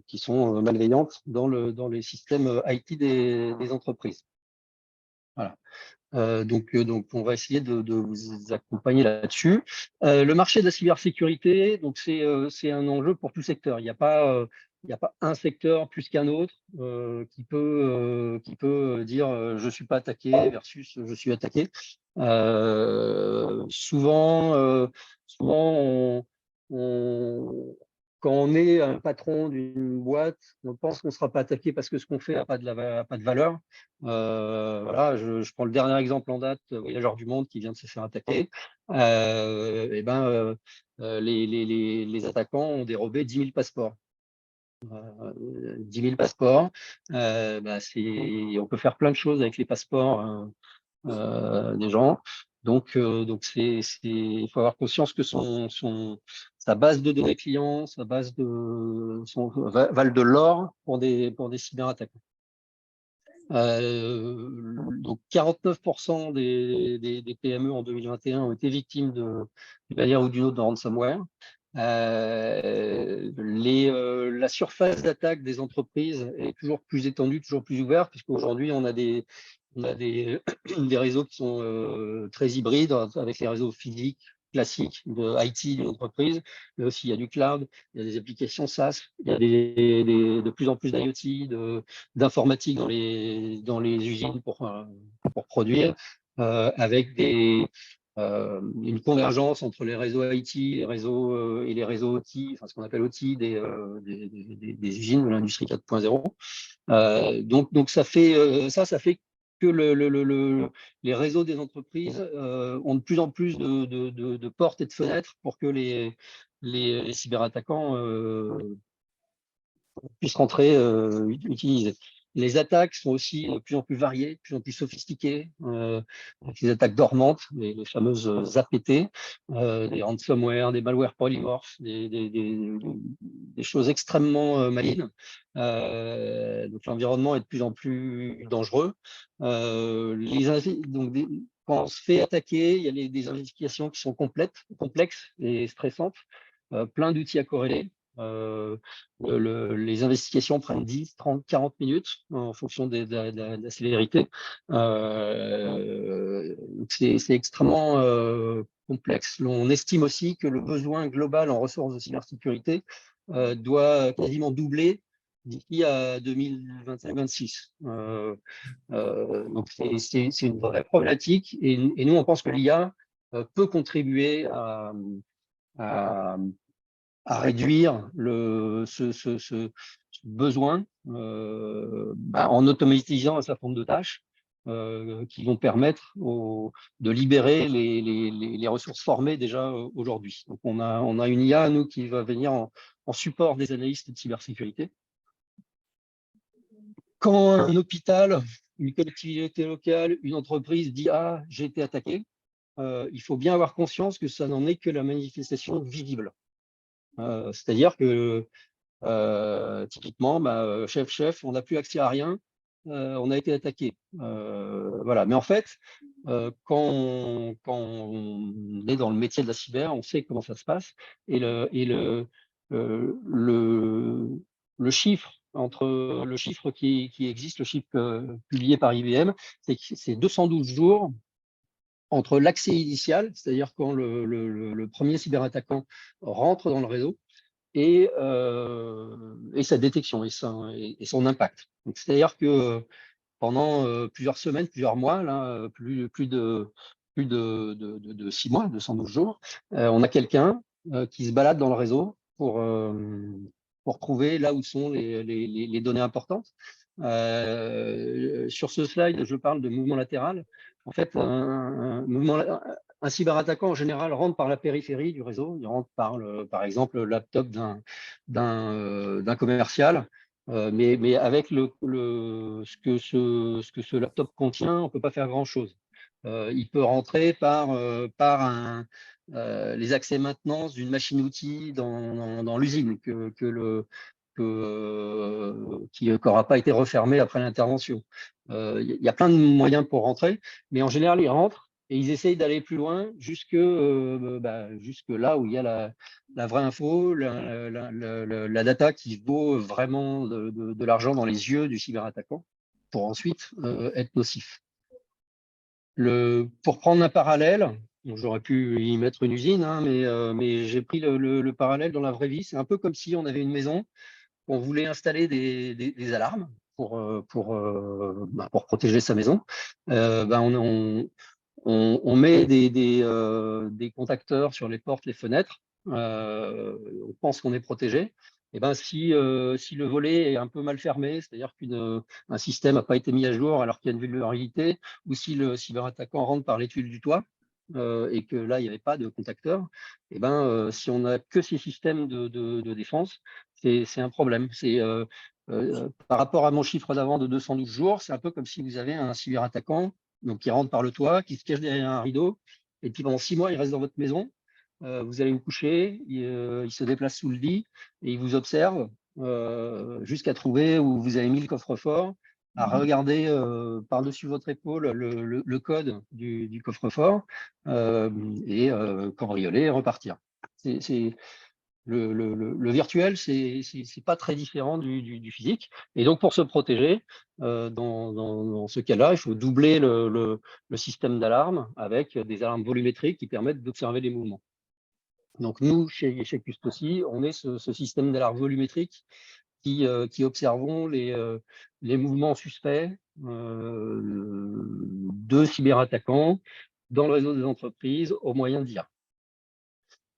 qui sont malveillantes dans les systèmes IT des entreprises. Voilà. Donc, on va essayer de vous accompagner là-dessus. Le marché de la cybersécurité, donc c'est un enjeu pour tout secteur. Il n'y a pas un secteur plus qu'un autre qui peut dire je suis pas attaqué versus je suis attaqué. Souvent, quand on est un patron d'une boîte, on pense qu'on ne sera pas attaqué parce que ce qu'on fait n'a pas de valeur. Voilà, je prends le dernier exemple en date, Voyageurs du Monde qui vient de se faire attaquer. Les attaquants ont dérobé 10 000 passeports. 10 000 passeports, on peut faire plein de choses avec les passeports des gens. Donc il faut avoir conscience que sa base de données clients, sa base valent de l'or pour des cyberattaquants. Donc 49% des PME en 2021 ont été victimes d'une manière ou d'une autre de ransomware. La surface d'attaque des entreprises est toujours plus étendue, toujours plus ouverte, puisqu'aujourd'hui, on a des réseaux qui sont très hybrides, avec les réseaux physiques classiques de IT d'une entreprise, mais aussi il y a du cloud, il y a des applications SaaS, il y a de plus en plus d'IoT, d'informatique dans les usines pour produire, avec une convergence entre les réseaux IT, les réseaux et les réseaux OT, enfin ce qu'on appelle OT des usines de l'industrie 4.0. Donc ça fait que les réseaux des entreprises ont de plus en plus de portes et de fenêtres pour que les cyberattaquants puissent rentrer, utiliser. Les attaques sont aussi de plus en plus variées, de plus en plus sophistiquées, avec les attaques dormantes, les fameuses APT, des ransomware, des malwares polymorphes, des choses extrêmement malignes. Donc l'environnement est de plus en plus dangereux. Quand on se fait attaquer, il y a des investigations qui sont complexes et stressantes, plein d'outils à corréler. Les investigations prennent 10, 30, 40 minutes en fonction de la sévérité. C'est extrêmement complexe. On estime aussi que le besoin global en ressources de cybersécurité doit quasiment doubler d'ici à 2025-26. Donc c'est une vraie problématique et nous on pense que l'IA peut contribuer à réduire ce besoin en automatisant un certain nombre de tâches qui vont permettre de libérer les ressources formées déjà aujourd'hui. Donc on a une IA, nous, qui va venir en support des analystes de cybersécurité. Quand un hôpital, une collectivité locale, une entreprise dit « Ah, j'ai été attaqué », il faut bien avoir conscience que ça n'en est que la manifestation visible. C'est-à-dire que typiquement, chef, on n'a plus accès à rien, on a été attaqué. Voilà. Mais en fait, quand on est dans le métier de la cyber, on sait comment ça se passe. Et le chiffre qui existe, le chiffre publié par IBM, c'est que c'est 212 jours entre l'accès initial, c'est-à-dire quand le premier cyberattaquant rentre dans le réseau, et sa détection et son impact. C'est-à-dire que pendant plusieurs semaines, plusieurs mois, là, plus de 6 mois, 212 jours, on a quelqu'un qui se balade dans le réseau pour trouver là où sont les données importantes. Sur ce slide, je parle de mouvement latéral. En fait, un cyberattaquant, en général, rentre par la périphérie du réseau. Il rentre par exemple, le laptop d'un commercial. Mais avec ce que ce laptop contient, on ne peut pas faire grand-chose. Il peut rentrer par les accès maintenance d'une machine-outil dans l'usine qui n'aura pas été refermée après l'intervention. Il y a plein de moyens pour rentrer, mais en général, ils rentrent et ils essayent d'aller plus loin jusque là où il y a la vraie info, la data qui vaut vraiment de l'argent dans les yeux du cyberattaquant pour ensuite être nocif. Pour prendre un parallèle, j'aurais pu y mettre une usine, hein, mais j'ai pris le parallèle dans la vraie vie. C'est un peu comme si on avait une maison, on voulait installer des alarmes pour protéger sa maison. On met des contacteurs sur les portes, les fenêtres. On pense qu'on est protégé. Et si le volet est un peu mal fermé, c'est-à-dire qu'un système n'a pas été mis à jour alors qu'il y a une vulnérabilité, ou si le cyberattaquant rentre par les tuiles du toit et que là, il n'y avait pas de contacteur, si on n'a que ces systèmes de défense, c'est un problème. Par rapport à mon chiffre d'avant de 212 jours, c'est un peu comme si vous avez un cyberattaquant qui rentre par le toit, qui se cache derrière un rideau, et puis pendant 6 mois, il reste dans votre maison. Vous allez vous coucher, il se déplace sous le lit et il vous observe jusqu'à trouver où vous avez mis le coffre-fort. regarder par-dessus votre épaule le code du coffre-fort et cambrioler et repartir. Le virtuel, c'est pas très différent du physique. Et donc, pour se protéger, dans ce cas-là, il faut doubler le système d'alarme avec des alarmes volumétriques qui permettent d'observer les mouvements. Donc, nous, chez Custosi, on est ce système d'alarme volumétrique qui observons les mouvements suspects de cyberattaquants dans le réseau des entreprises au moyen d'IA.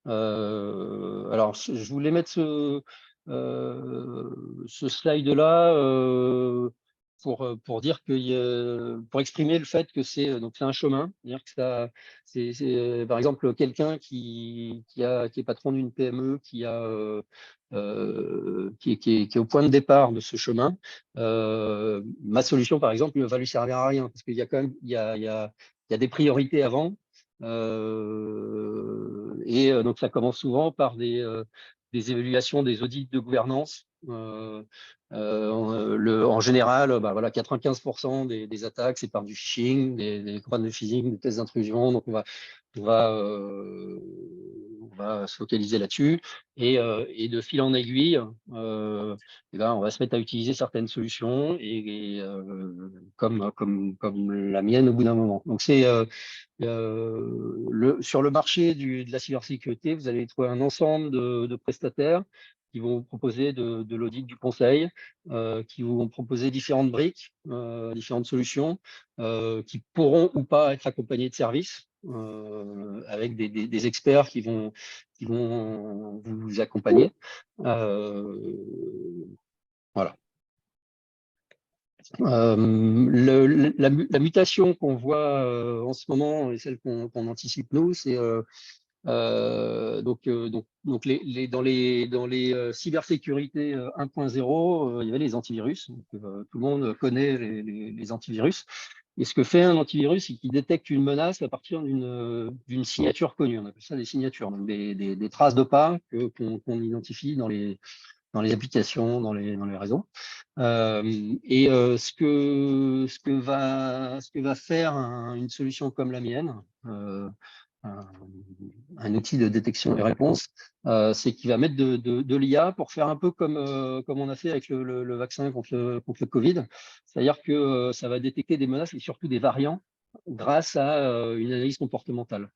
Alors, je voulais mettre ce slide-là pour dire pour exprimer le fait que c'est un chemin, c'est-à-dire que c'est par exemple quelqu'un qui est patron d'une PME, qui est au point de départ de ce chemin. Ma solution, par exemple, ne va lui servir à rien parce qu'il y a quand même il y a des priorités avant. Donc, ça commence souvent par des évaluations, des audits de gouvernance. En général, voilà, 95% des attaques, c'est par du phishing, des campagnes de phishing, des tests d'intrusion. Donc, on va se focaliser là-dessus. Et de fil en aiguille, on va se mettre à utiliser certaines solutions, comme la mienne au bout d'un moment. Donc, c'est sur le marché de la cybersécurité, vous allez trouver un ensemble de prestataires qui vont vous proposer de l'audit, du conseil, qui vont proposer différentes briques, différentes solutions, qui pourront ou pas être accompagnées de services, avec des experts qui vont vous accompagner. Voilà. La mutation qu'on voit en ce moment et celle qu'on anticipe nous, c'est donc dans les cybersécurités 1.0, il y avait les antivirus. Donc, tout le monde connaît les antivirus. Et ce que fait un antivirus, c'est qu'il détecte une menace à partir d'une signature connue. On appelle ça des signatures, donc des traces de pas qu'on identifie dans les applications, dans les réseaux. Ce que va faire une solution comme la mienne, un outil de détection et réponse, c'est qu'il va mettre de l'IA pour faire un peu comme on a fait avec le vaccin contre le Covid. C'est-à-dire que ça va détecter des menaces et surtout des variants grâce à une analyse comportementale.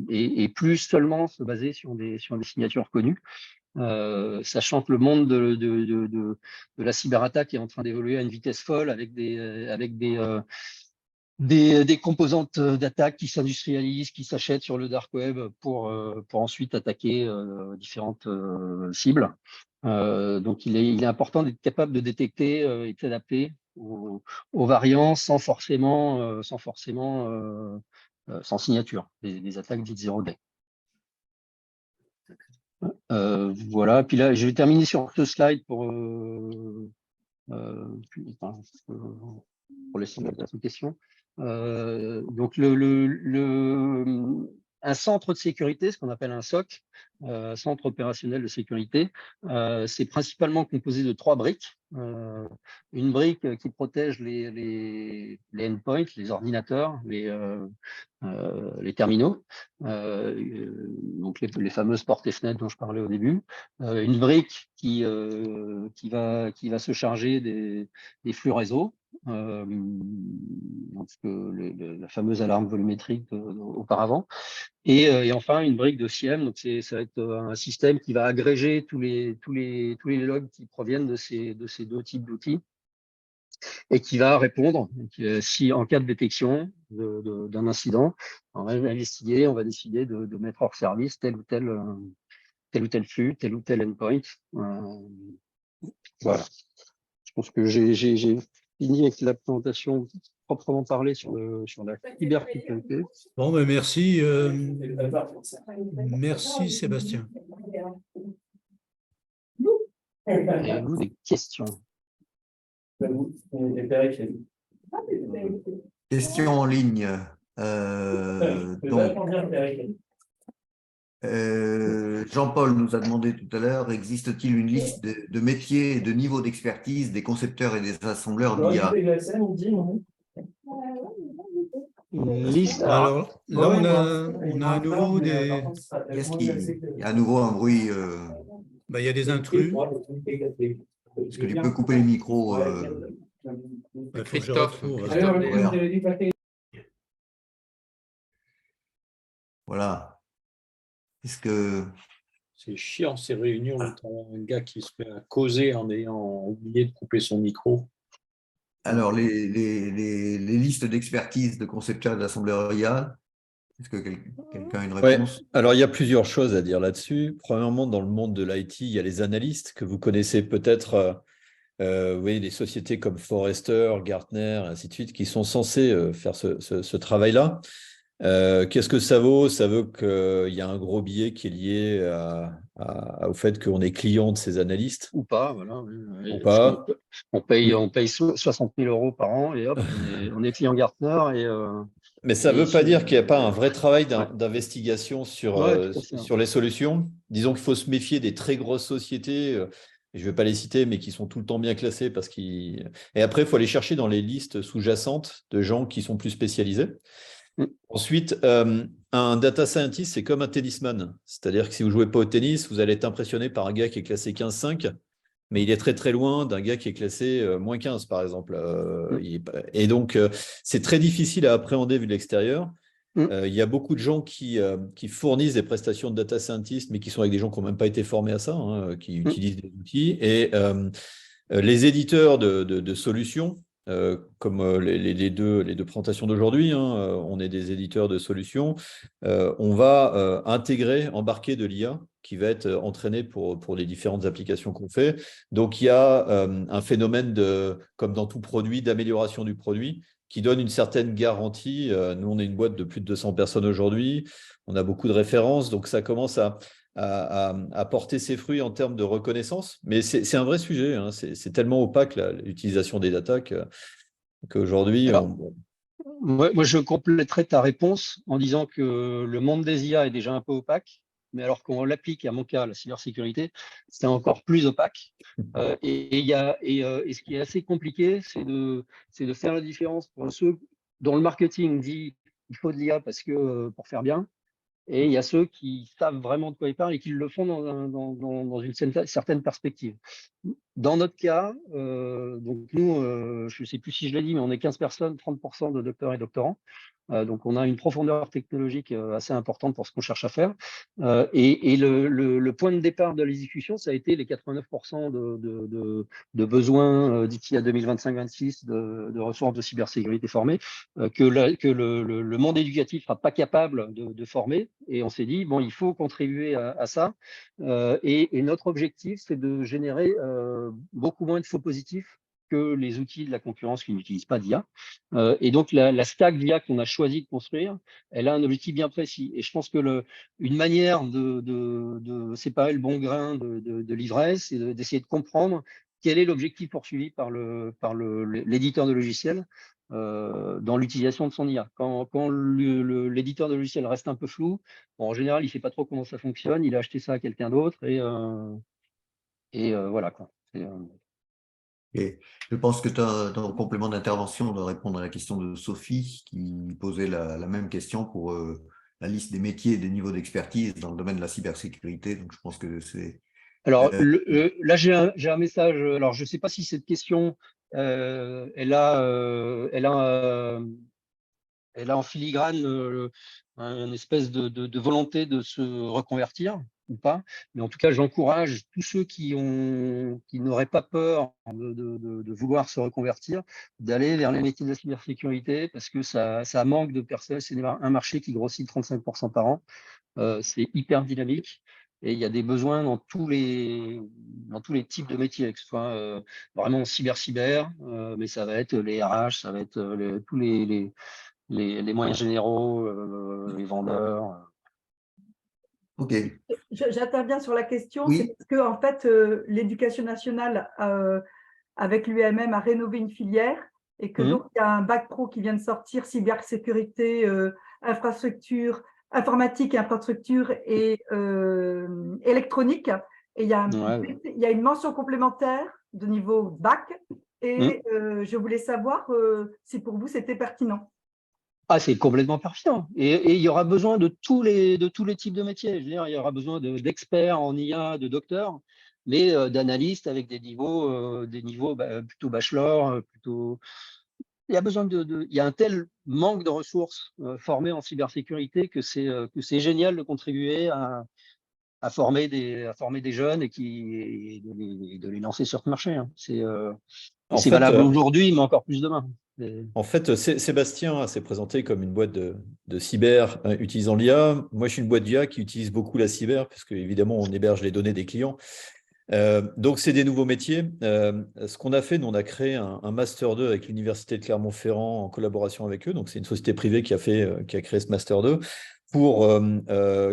Et plus seulement se baser sur des signatures connues. Sachant que le monde de la cyberattaque est en train d'évoluer à une vitesse folle avec des composantes d'attaque qui s'industrialisent, qui s'achètent sur le dark web pour ensuite attaquer différentes cibles. Donc, il est important d'être capable de détecter et de s'adapter aux variants sans signature, des attaques dites zero day. Voilà, puis là, je vais terminer sur ce slide pour laisser la place aux questions. Donc, un centre de sécurité, ce qu'on appelle un SOC, centre opérationnel de sécurité, c'est principalement composé de 3 briques. Une brique qui protège les endpoints, les ordinateurs, les terminaux, donc les fameuses portes et fenêtres dont je parlais au début. Une brique qui va se charger des flux réseau, donc la fameuse alarme volumétrique auparavant. Et enfin, une brique de SIEM, donc ça va être un système qui va agréger tous les logs qui proviennent de ces 2 types d'outils et qui va répondre, si en cas de détection d'un incident, on va investiguer, on va décider de mettre hors service tel ou tel flux, tel ou tel endpoint. Voilà. Je pense que j'ai fini avec la présentation proprement parlée sur la cybersécurité. Bon, ben merci. Merci Sébastien. Avez-vous des questions? Question en ligne. Donc, Jean-Paul nous a demandé tout à l'heure, existe-t-il une liste de métiers et de niveaux d'expertise des concepteurs et des assembleurs d'IA? Une liste. Alors là, on a à nouveau des… Qu'est-ce qui… Il y a à nouveau un bruit. il y a des intrus. Est-ce que tu peux couper les micros Il faut que je Christophe, retrouve. Voilà. Est-ce que… C'est chiant ces réunions où tu as un gars qui se met à causer en ayant oublié de couper son micro. Alors, les listes d'expertise de concepteurs et d'assembleurs IA, est-ce que quelqu'un a une réponse? Ouais. Alors, il y a plusieurs choses à dire là-dessus. Premièrement, dans le monde de l'IT, il y a les analystes que vous connaissez peut-être, oui, des sociétés comme Forrester, Gartner, ainsi de suite, qui sont censés faire ce travail-là. Qu'est-ce que ça vaut? Ça veut qu'il y a un gros billet qui est lié au fait qu'on est client de ces analystes. Ou pas, voilà. Ou pas. On paye 60 000 euros par an et hop, on est client Gartner. Mais ça ne veut pas dire qu'il n'y a pas un vrai travail d'investigation sur les solutions. Disons qu'il faut se méfier des très grosses sociétés, je ne vais pas les citer, mais qui sont tout le temps bien classées. Et après, il faut aller chercher dans les listes sous-jacentes de gens qui sont plus spécialisés. Ensuite, un data scientist, c'est comme un tennisman. C'est-à-dire que si vous ne jouez pas au tennis, vous allez être impressionné par un gars qui est classé 15-5, mais il est très très loin d'un gars qui est classé moins 15, par exemple. Et donc, c'est très difficile à appréhender vu de l'extérieur. Il y a beaucoup de gens qui fournissent des prestations de data scientist, mais qui sont avec des gens qui n'ont même pas été formés à ça, qui utilisent des outils. Et les éditeurs de solutions, comme les deux présentations d'aujourd'hui, on est des éditeurs de solutions, on va embarquer de l'IA qui va être entraîné pour les différentes applications qu'on fait. Donc, il y a un phénomène, comme dans tout produit, d'amélioration du produit qui donne une certaine garantie. Nous, on est une boîte de plus de 200 personnes aujourd'hui, on a beaucoup de références, donc ça commence à porter ses fruits en termes de reconnaissance. Mais c'est un vrai sujet, c'est tellement opaque l'utilisation des data qu'aujourd'hui… Moi, je compléterai ta réponse en disant que le monde des IA est déjà un peu opaque, mais alors qu'on l'applique à mon cas, la cybersécurité, c'est encore plus opaque. Et ce qui est assez compliqué, c'est de faire la différence pour ceux dont le marketing dit qu'il faut de l'IA pour faire bien. Et il y a ceux qui savent vraiment de quoi ils parlent et qui le font dans une certaine perspective. Dans notre cas, donc nous, je ne sais plus si je l'ai dit, mais on est 15 personnes, 30% de docteurs et doctorants. Donc on a une profondeur technologique assez importante pour ce qu'on cherche à faire. Et le point de départ de l'exécution, ça a été les 89% de besoins d'ici à 2025-26 de ressources de cybersécurité formées que le monde éducatif ne sera pas capable de former. Et on s'est dit, bon, il faut contribuer à ça. Et notre objectif, c'est de générer beaucoup moins de faux positifs que les outils de la concurrence qui n'utilisent pas d'IA. Et donc, la stack d'IA qu'on a choisi de construire, elle a un objectif bien précis. Et je pense que une manière de séparer le bon grain de l'ivresse, c'est d'essayer de comprendre quel est l'objectif poursuivi par l'éditeur de logiciel dans l'utilisation de son IA. Quand l'éditeur de logiciel reste un peu flou, en général, il ne sait pas trop comment ça fonctionne, il a acheté ça à quelqu'un d'autre et voilà, quoi. Et je pense que tu as, dans le complément d'intervention, de répondre à la question de Sophie, qui posait la même question pour la liste des métiers et des niveaux d'expertise dans le domaine de la cybersécurité. Donc, je pense que c'est… Alors, là, j'ai un message. Alors, je ne sais pas si cette question, elle a en filigrane une espèce de volonté de se reconvertir ou pas. Mais en tout cas, j'encourage tous ceux qui n'auraient pas peur de vouloir se reconvertir, d'aller vers les métiers de la cybersécurité parce que ça manque de personnes. C'est un marché qui grossit de 35% par an. C'est hyper dynamique. Et il y a des besoins dans tous les types de métiers, que ce soit vraiment cyber, mais ça va être les RH, ça va être tous les moyens généraux, les vendeurs. Ok. J'interviens sur la question, Oui. c'est parce que en fait, l'Éducation nationale, avec l'UMM, a rénové une filière et que donc il y a un bac pro qui vient de sortir, cybersécurité, infrastructure, informatique et infrastructure et électronique. Et il y a une mention complémentaire de niveau bac. Et je voulais savoir si pour vous, c'était pertinent. Ah, c'est complètement pertinent. Et il y aura besoin de tous les types de métiers. Je veux dire, il y aura besoin d'experts en IA, de docteurs, mais d'analystes avec des niveaux plutôt bachelor, plutôt. Il y a besoin il y a un tel manque de ressources formées en cybersécurité que c'est génial de contribuer à former des jeunes et de les lancer sur le marché. Hein. C'est valable aujourd'hui, mais encore plus demain. En fait, Sébastien s'est présenté comme une boîte de cyber utilisant l'IA. Moi, je suis une boîte d'IA qui utilise beaucoup la cyber, parce qu'évidemment, on héberge les données des clients. Donc, c'est des nouveaux métiers. Ce qu'on a fait, nous, on a créé un Master 2 avec l'Université de Clermont-Ferrand en collaboration avec eux. Donc, c'est une société privée qui a créé ce Master 2 pour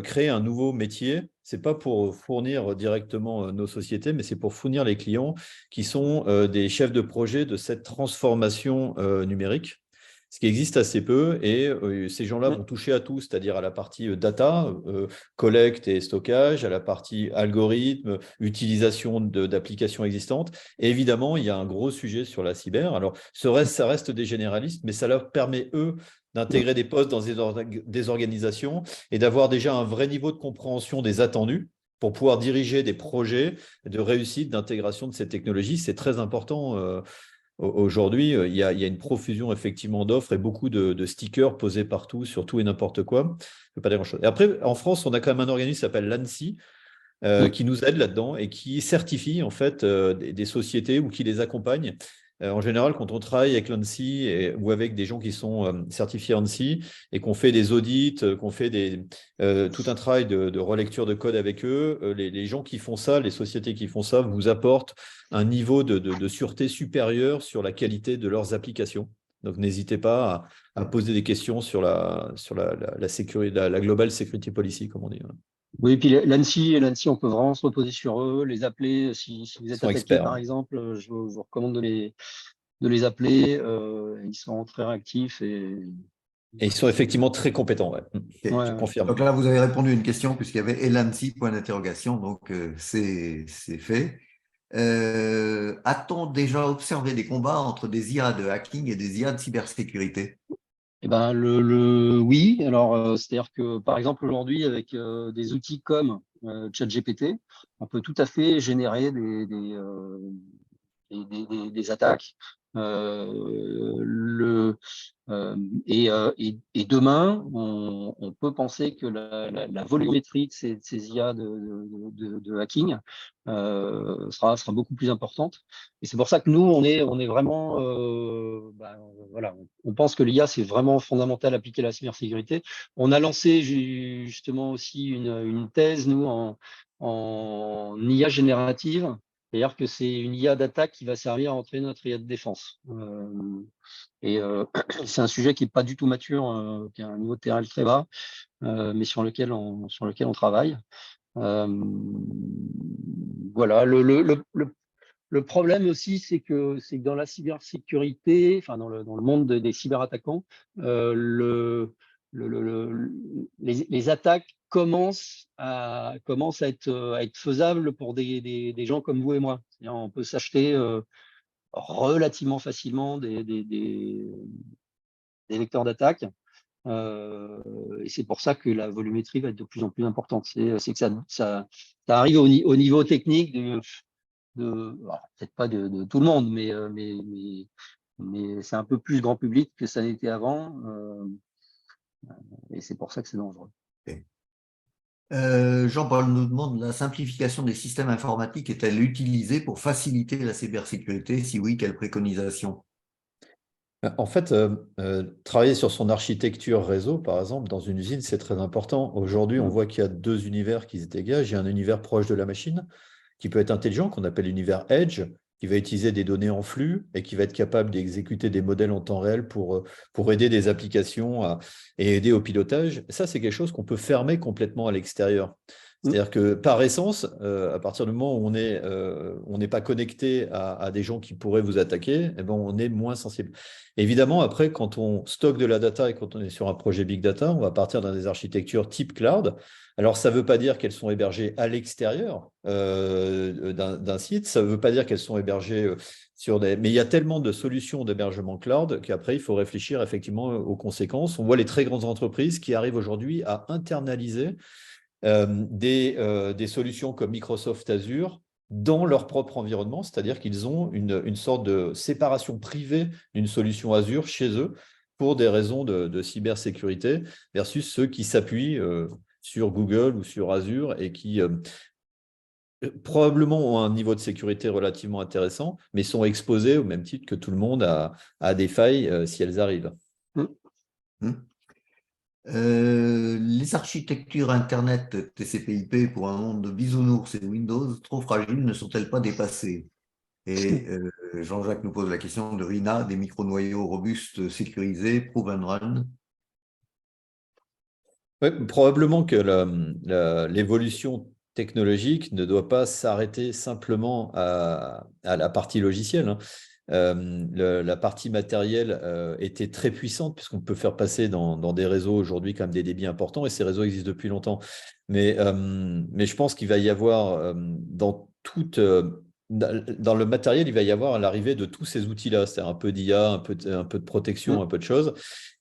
créer un nouveau métier. Ce n'est pas pour fournir directement nos sociétés, mais c'est pour fournir les clients qui sont des chefs de projet de cette transformation numérique, ce qui existe assez peu. Et ces gens-là vont toucher à tout, c'est-à-dire à la partie data, collecte et stockage, à la partie algorithme, utilisation d'applications existantes. Et évidemment, il y a un gros sujet sur la cyber. Alors, ça reste des généralistes, mais ça leur permet, eux, d'intégrer des postes dans des organisations et d'avoir déjà un vrai niveau de compréhension des attendus pour pouvoir diriger des projets de réussite, d'intégration de ces technologies. C'est très important. Aujourd'hui, il y a une profusion effectivement d'offres et beaucoup de stickers posés partout sur tout et n'importe quoi. Je peux pas dire grand-chose. Et après, en France, on a quand même un organisme qui s'appelle l'ANSSI, qui nous aide là-dedans et qui certifie en fait des sociétés ou qui les accompagne. En général, quand on travaille avec l'ANSSI ou avec des gens qui sont certifiés ANSSI et qu'on fait des audits, qu'on fait tout un travail de relecture de code avec eux, les gens qui font ça, les sociétés qui font ça, vous apportent un niveau de sûreté supérieur sur la qualité de leurs applications. Donc, n'hésitez pas à poser des questions sur la sécurité, la Global Security Policy, comme on dit. Oui, puis l'ANSSI, on peut vraiment se reposer sur eux, les appeler. Si vous êtes attaqué, experts, par exemple, je vous recommande de les appeler. Ils sont très réactifs. Et ils sont effectivement très compétents. Ouais. Okay. Je confirme. Donc là, vous avez répondu à une question puisqu'il y avait et l'ANSSI, point d'interrogation. Donc, c'est fait. A-t-on déjà observé des combats entre des IA de hacking et des IA de cybersécurité? Eh ben, oui. Alors, c'est-à-dire que, par exemple, aujourd'hui, avec des outils comme ChatGPT, on peut tout à fait générer des attaques. Et demain, on peut penser que la volumétrie de ces IA de hacking sera beaucoup plus importante. Et c'est pour ça que nous, on est vraiment, voilà, on pense que l'IA, c'est vraiment fondamental à appliquer la cybersécurité. On a lancé justement aussi une thèse, nous, en IA générative. C'est-à-dire que c'est une IA d'attaque qui va servir à entraîner notre IA de défense. C'est un sujet qui n'est pas du tout mature, qui a un niveau de terrain très bas, mais sur lequel on travaille. Voilà. Le problème aussi, c'est que dans la cybersécurité, enfin dans le monde des cyberattaquants, les attaques commencent à être faisables pour des gens comme vous et moi. On peut s'acheter relativement facilement des vecteurs d'attaque. Et c'est pour ça que la volumétrie va être de plus en plus importante. C'est que ça arrive au niveau technique peut-être pas de tout le monde, mais c'est un peu plus grand public que ça n'était avant. Et c'est pour ça que c'est dangereux. Okay. Jean-Paul nous demande, la simplification des systèmes informatiques est-elle utilisée pour faciliter la cybersécurité? Si oui, quelle préconisation? En fait, travailler sur son architecture réseau, par exemple, dans une usine, c'est très important. Aujourd'hui, on voit qu'il y a deux univers qui se dégagent. Il y a un univers proche de la machine, qui peut être intelligent, qu'on appelle l'univers Edge, qui va utiliser des données en flux et qui va être capable d'exécuter des modèles en temps réel pour aider des applications et aider au pilotage. Ça, c'est quelque chose qu'on peut fermer complètement à l'extérieur. C'est-à-dire que par essence, à partir du moment où on n'est pas connecté à des gens qui pourraient vous attaquer, eh ben, on est moins sensible. Évidemment, après, quand on stocke de la data et quand on est sur un projet Big Data, on va partir dans des architectures type cloud. Alors, ça ne veut pas dire qu'elles sont hébergées à l'extérieur d'un site, ça ne veut pas dire qu'elles sont hébergées sur des… Mais il y a tellement de solutions d'hébergement cloud qu'après, il faut réfléchir effectivement aux conséquences. On voit les très grandes entreprises qui arrivent aujourd'hui à internaliser des solutions comme Microsoft Azure dans leur propre environnement, c'est-à-dire qu'ils ont une sorte de séparation privée d'une solution Azure chez eux pour des raisons de cybersécurité versus ceux qui s'appuient sur Google ou sur Azure et qui probablement ont un niveau de sécurité relativement intéressant, mais sont exposés au même titre que tout le monde à des failles si elles arrivent. Les architectures Internet TCP/IP pour un monde de bisounours et Windows trop fragiles ne sont-elles pas dépassées? Et Jean-Jacques nous pose la question de RINA, des micro-noyaux robustes sécurisés, prove and run. Ouais, probablement que l'évolution technologique ne doit pas s'arrêter simplement à la partie logicielle, hein. La partie matérielle était très puissante puisqu'on peut faire passer dans des réseaux aujourd'hui quand même des débits importants et ces réseaux existent depuis longtemps. Mais je pense qu'il va y avoir dans le matériel, il va y avoir l'arrivée de tous ces outils-là, c'est-à-dire un peu d'IA, un peu de protection, un peu de choses.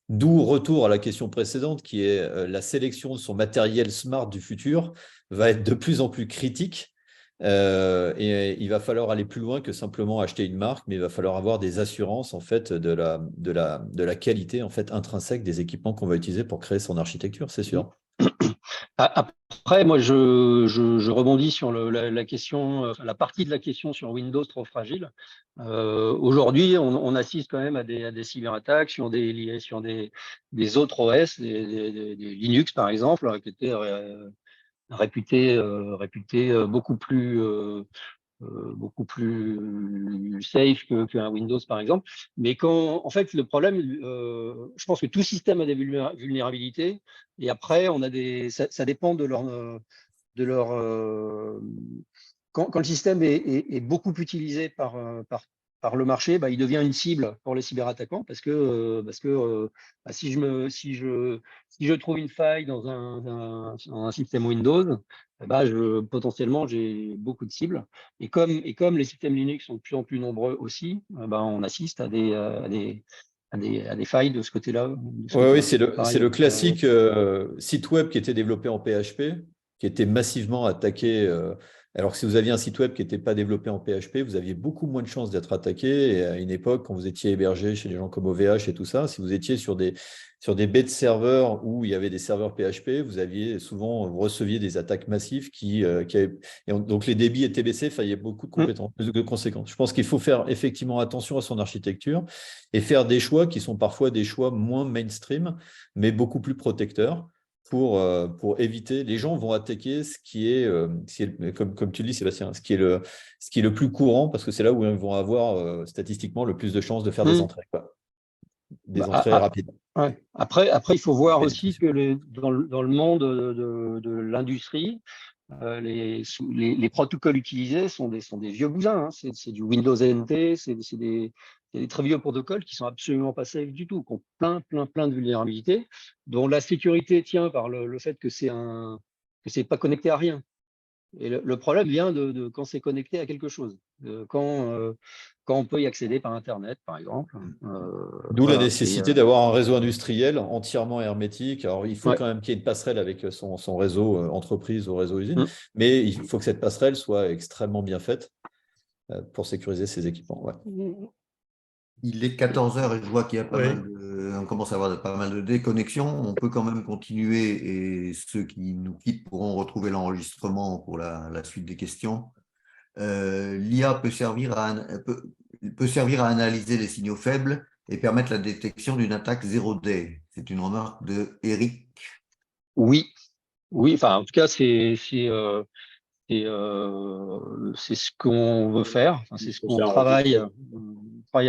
D'où retour à la question précédente qui est la sélection de son matériel smart du futur va être de plus en plus critique. Et il va falloir aller plus loin que simplement acheter une marque, mais il va falloir avoir des assurances en fait de la qualité en fait intrinsèque des équipements qu'on va utiliser pour créer son architecture, c'est sûr. Après, moi, je rebondis sur la question, la partie de la question sur Windows trop fragile. Aujourd'hui, on assiste quand même à des cyberattaques sur des autres OS, des Linux par exemple, qui étaient réputés beaucoup plus safe qu'un Windows, par exemple. Mais en fait, le problème, je pense que tout système a des vulnérabilités. Et après, ça dépend de leur quand le système est beaucoup utilisé par le marché, il devient une cible pour les cyberattaquants parce que si je trouve une faille dans un système Windows, potentiellement j'ai beaucoup de cibles. Et comme les systèmes Linux sont de plus en plus nombreux aussi, on assiste à des failles de ce côté-là. Oui, c'est le classique site web qui était développé en PHP, qui était massivement attaqué. Alors que si vous aviez un site web qui n'était pas développé en PHP, vous aviez beaucoup moins de chances d'être attaqué. Et à une époque, quand vous étiez hébergé chez des gens comme OVH et tout ça, si vous étiez sur des baies de serveurs où il y avait des serveurs PHP, vous receviez des attaques massives donc les débits étaient baissés, il y a beaucoup de conséquences. Je pense qu'il faut faire effectivement attention à son architecture et faire des choix qui sont parfois des choix moins mainstream, mais beaucoup plus protecteurs. Pour éviter, les gens vont attaquer ce qui est comme tu le dis Sébastien, ce qui est le plus courant parce que c'est là où ils vont avoir statistiquement le plus de chances de faire des entrées, des entrées rapides. Ouais. Après, il faut voir aussi que dans le monde de l'industrie, les protocoles utilisés sont des vieux bousins, hein. C'est du Windows NT, c'est des très vieux protocoles qui sont absolument pas safe du tout, qui ont plein de vulnérabilités, dont la sécurité tient par le fait que c'est pas connecté à rien. Et le problème vient de quand c'est connecté à quelque chose, quand on peut y accéder par Internet, par exemple. D'où la nécessité d'avoir un réseau industriel entièrement hermétique. Alors, il faut quand même qu'il y ait une passerelle avec son réseau entreprise au réseau usine, mais il faut que cette passerelle soit extrêmement bien faite pour sécuriser ces équipements. Ouais. Il est 14h et je vois qu'il y a on commence à avoir pas mal de déconnexions. On peut quand même continuer et ceux qui nous quittent pourront retrouver l'enregistrement pour la suite des questions. L'IA peut servir à analyser les signaux faibles et permettre la détection d'une attaque 0D. C'est une remarque de Eric. Oui, enfin, en tout cas, c'est ce qu'on veut faire, enfin, c'est ce qu'on travaille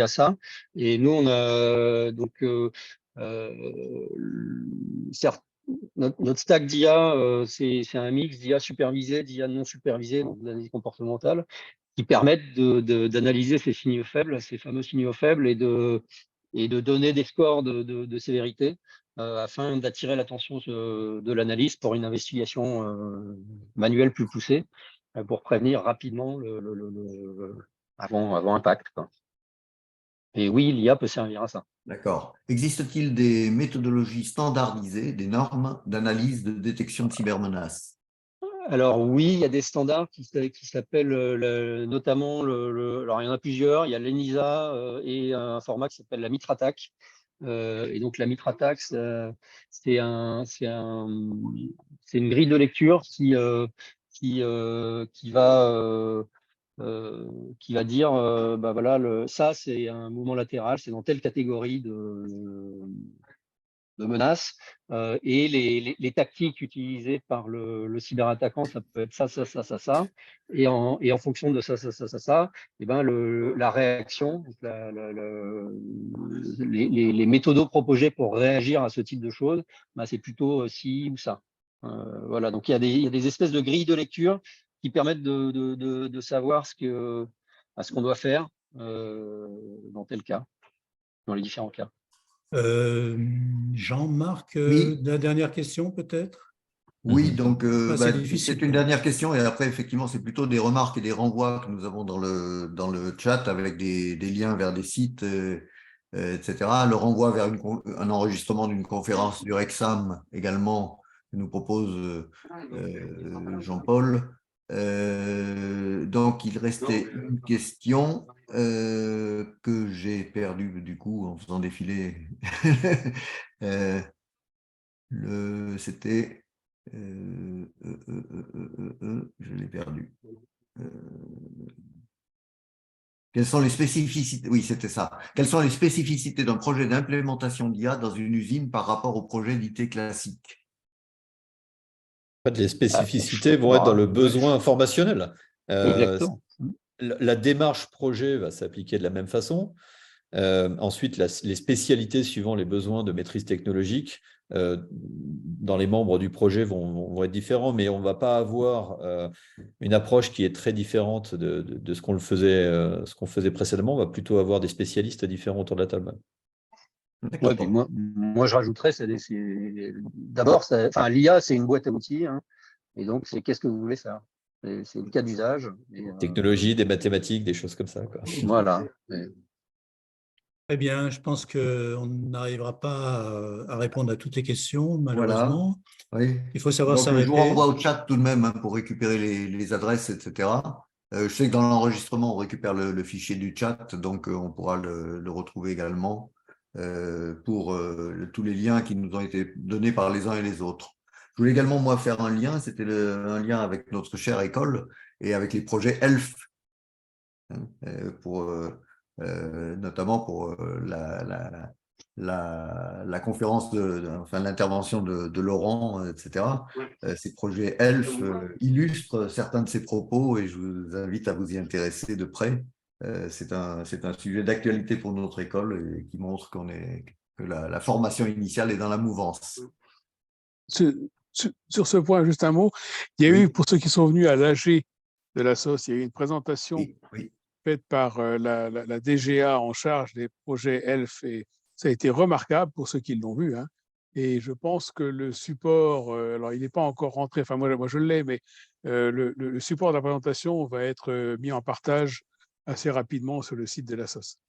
à ça. Et nous, on a donc Notre stack d'IA, c'est un mix d'IA supervisée, d'IA non supervisée, donc d'analyse comportementale, qui permettent d'analyser ces signaux faibles, ces fameux signaux faibles, et de donner des scores de sévérité afin d'attirer l'attention de l'analyse pour une investigation manuelle plus poussée, pour prévenir rapidement avant impact, quoi. Et oui, l'IA peut servir à ça. D'accord. Existe-t-il des méthodologies standardisées, des normes d'analyse de détection de cybermenaces? Alors oui, il y a des standards qui s'appellent notamment, alors il y en a plusieurs, il y a l'ENISA et un format qui s'appelle la MITRE-ATT&CK. Et donc la MITRE-ATT&CK, c'est une grille de lecture qui va dire, bah voilà, ça c'est un mouvement latéral, c'est dans telle catégorie de menaces, et les tactiques utilisées par le cyberattaquant, ça peut être ça, ça, ça, ça, ça, et en fonction de ça, ça, ça, ça, ça, et ben la réaction, donc les méthodos proposés pour réagir à ce type de choses, ben c'est plutôt ci ou ça. Voilà, donc il y a des espèces de grilles de lecture qui permettent de savoir ce qu'on doit faire dans tel cas, dans les différents cas. Jean-Marc, Oui. la dernière question peut-être? Oui, donc c'est difficile. c'est une dernière question et après, effectivement, c'est plutôt des remarques et des renvois que nous avons dans le chat avec des liens vers des sites, etc. Le renvoi vers un enregistrement d'une conférence du Rexam également que nous propose Jean-Paul. Donc, il restait une question que j'ai perdue du coup en faisant défiler. C'était... je l'ai perdu. Quelles sont les spécificités? Oui, c'était ça. Quelles sont les spécificités d'un projet d'implémentation d'IA dans une usine par rapport au projet d'IT classique? En fait, les spécificités vont être dans le besoin informationnel. Exactement. La démarche projet va s'appliquer de la même façon. Ensuite, les spécialités suivant les besoins de maîtrise technologique dans les membres du projet vont être différents, mais on ne va pas avoir une approche qui est très différente de ce qu'on faisait précédemment. On va plutôt avoir des spécialistes différents autour de la table. Ouais, puis moi, je rajouterais, d'abord, l'IA, c'est une boîte à outils, hein, et donc, c'est qu'est-ce que vous voulez faire? C'est le cas d'usage. Technologie, des mathématiques, des choses comme ça, quoi. Voilà. Très bien, je pense qu'on n'arrivera pas à répondre à toutes les questions, malheureusement. Voilà. Oui. Il faut savoir s'arrêter. Je vous renvoie au chat tout de même hein, pour récupérer les adresses, etc. Je sais que dans l'enregistrement, on récupère le fichier du chat, donc on pourra le retrouver également pour tous les liens qui nous ont été donnés par les uns et les autres. Je voulais également, moi, faire un lien, c'était un lien avec notre chère école et avec les projets ELF, notamment pour la conférence, l'intervention de Laurent, etc. Ces projets ELF illustrent certains de ces propos et je vous invite à vous y intéresser de près. C'est un sujet d'actualité pour notre école et qui montre que la formation initiale est dans la mouvance. Sur ce point, juste un mot. Il y a eu, pour ceux qui sont venus à l'AG de la SOS, il y a eu une présentation faite par la DGA en charge des projets ELF et ça a été remarquable pour ceux qui l'ont vu. Hein. Et je pense que le support, alors il n'est pas encore rentré, enfin moi je l'ai, mais le support de la présentation va être mis en partage assez rapidement sur le site de la SOS.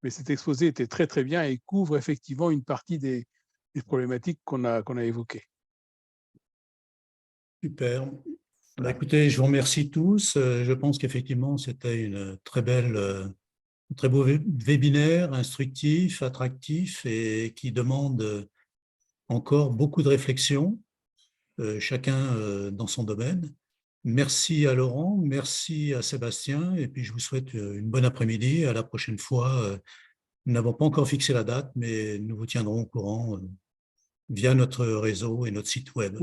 Mais cet exposé était très très bien et couvre effectivement une partie des problématiques qu'on a évoquées. Super. Bah, écoutez, je vous remercie tous. Je pense qu'effectivement, c'était un très beau webinaire, instructif, attractif et qui demande encore beaucoup de réflexion, chacun dans son domaine. Merci à Laurent, merci à Sébastien et puis je vous souhaite une bonne après-midi. À la prochaine fois. Nous n'avons pas encore fixé la date, mais nous vous tiendrons au courant via notre réseau et notre site web.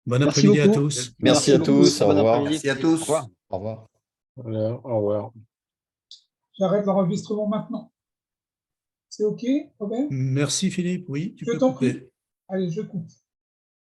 Bon après-midi à tous. Merci à tous. Au revoir. Merci à tous. Au revoir. Au revoir. J'arrête l'enregistrement maintenant. C'est OK, Robert? Merci Philippe. Oui, tu peux t'en couper. prie. Allez, je coupe.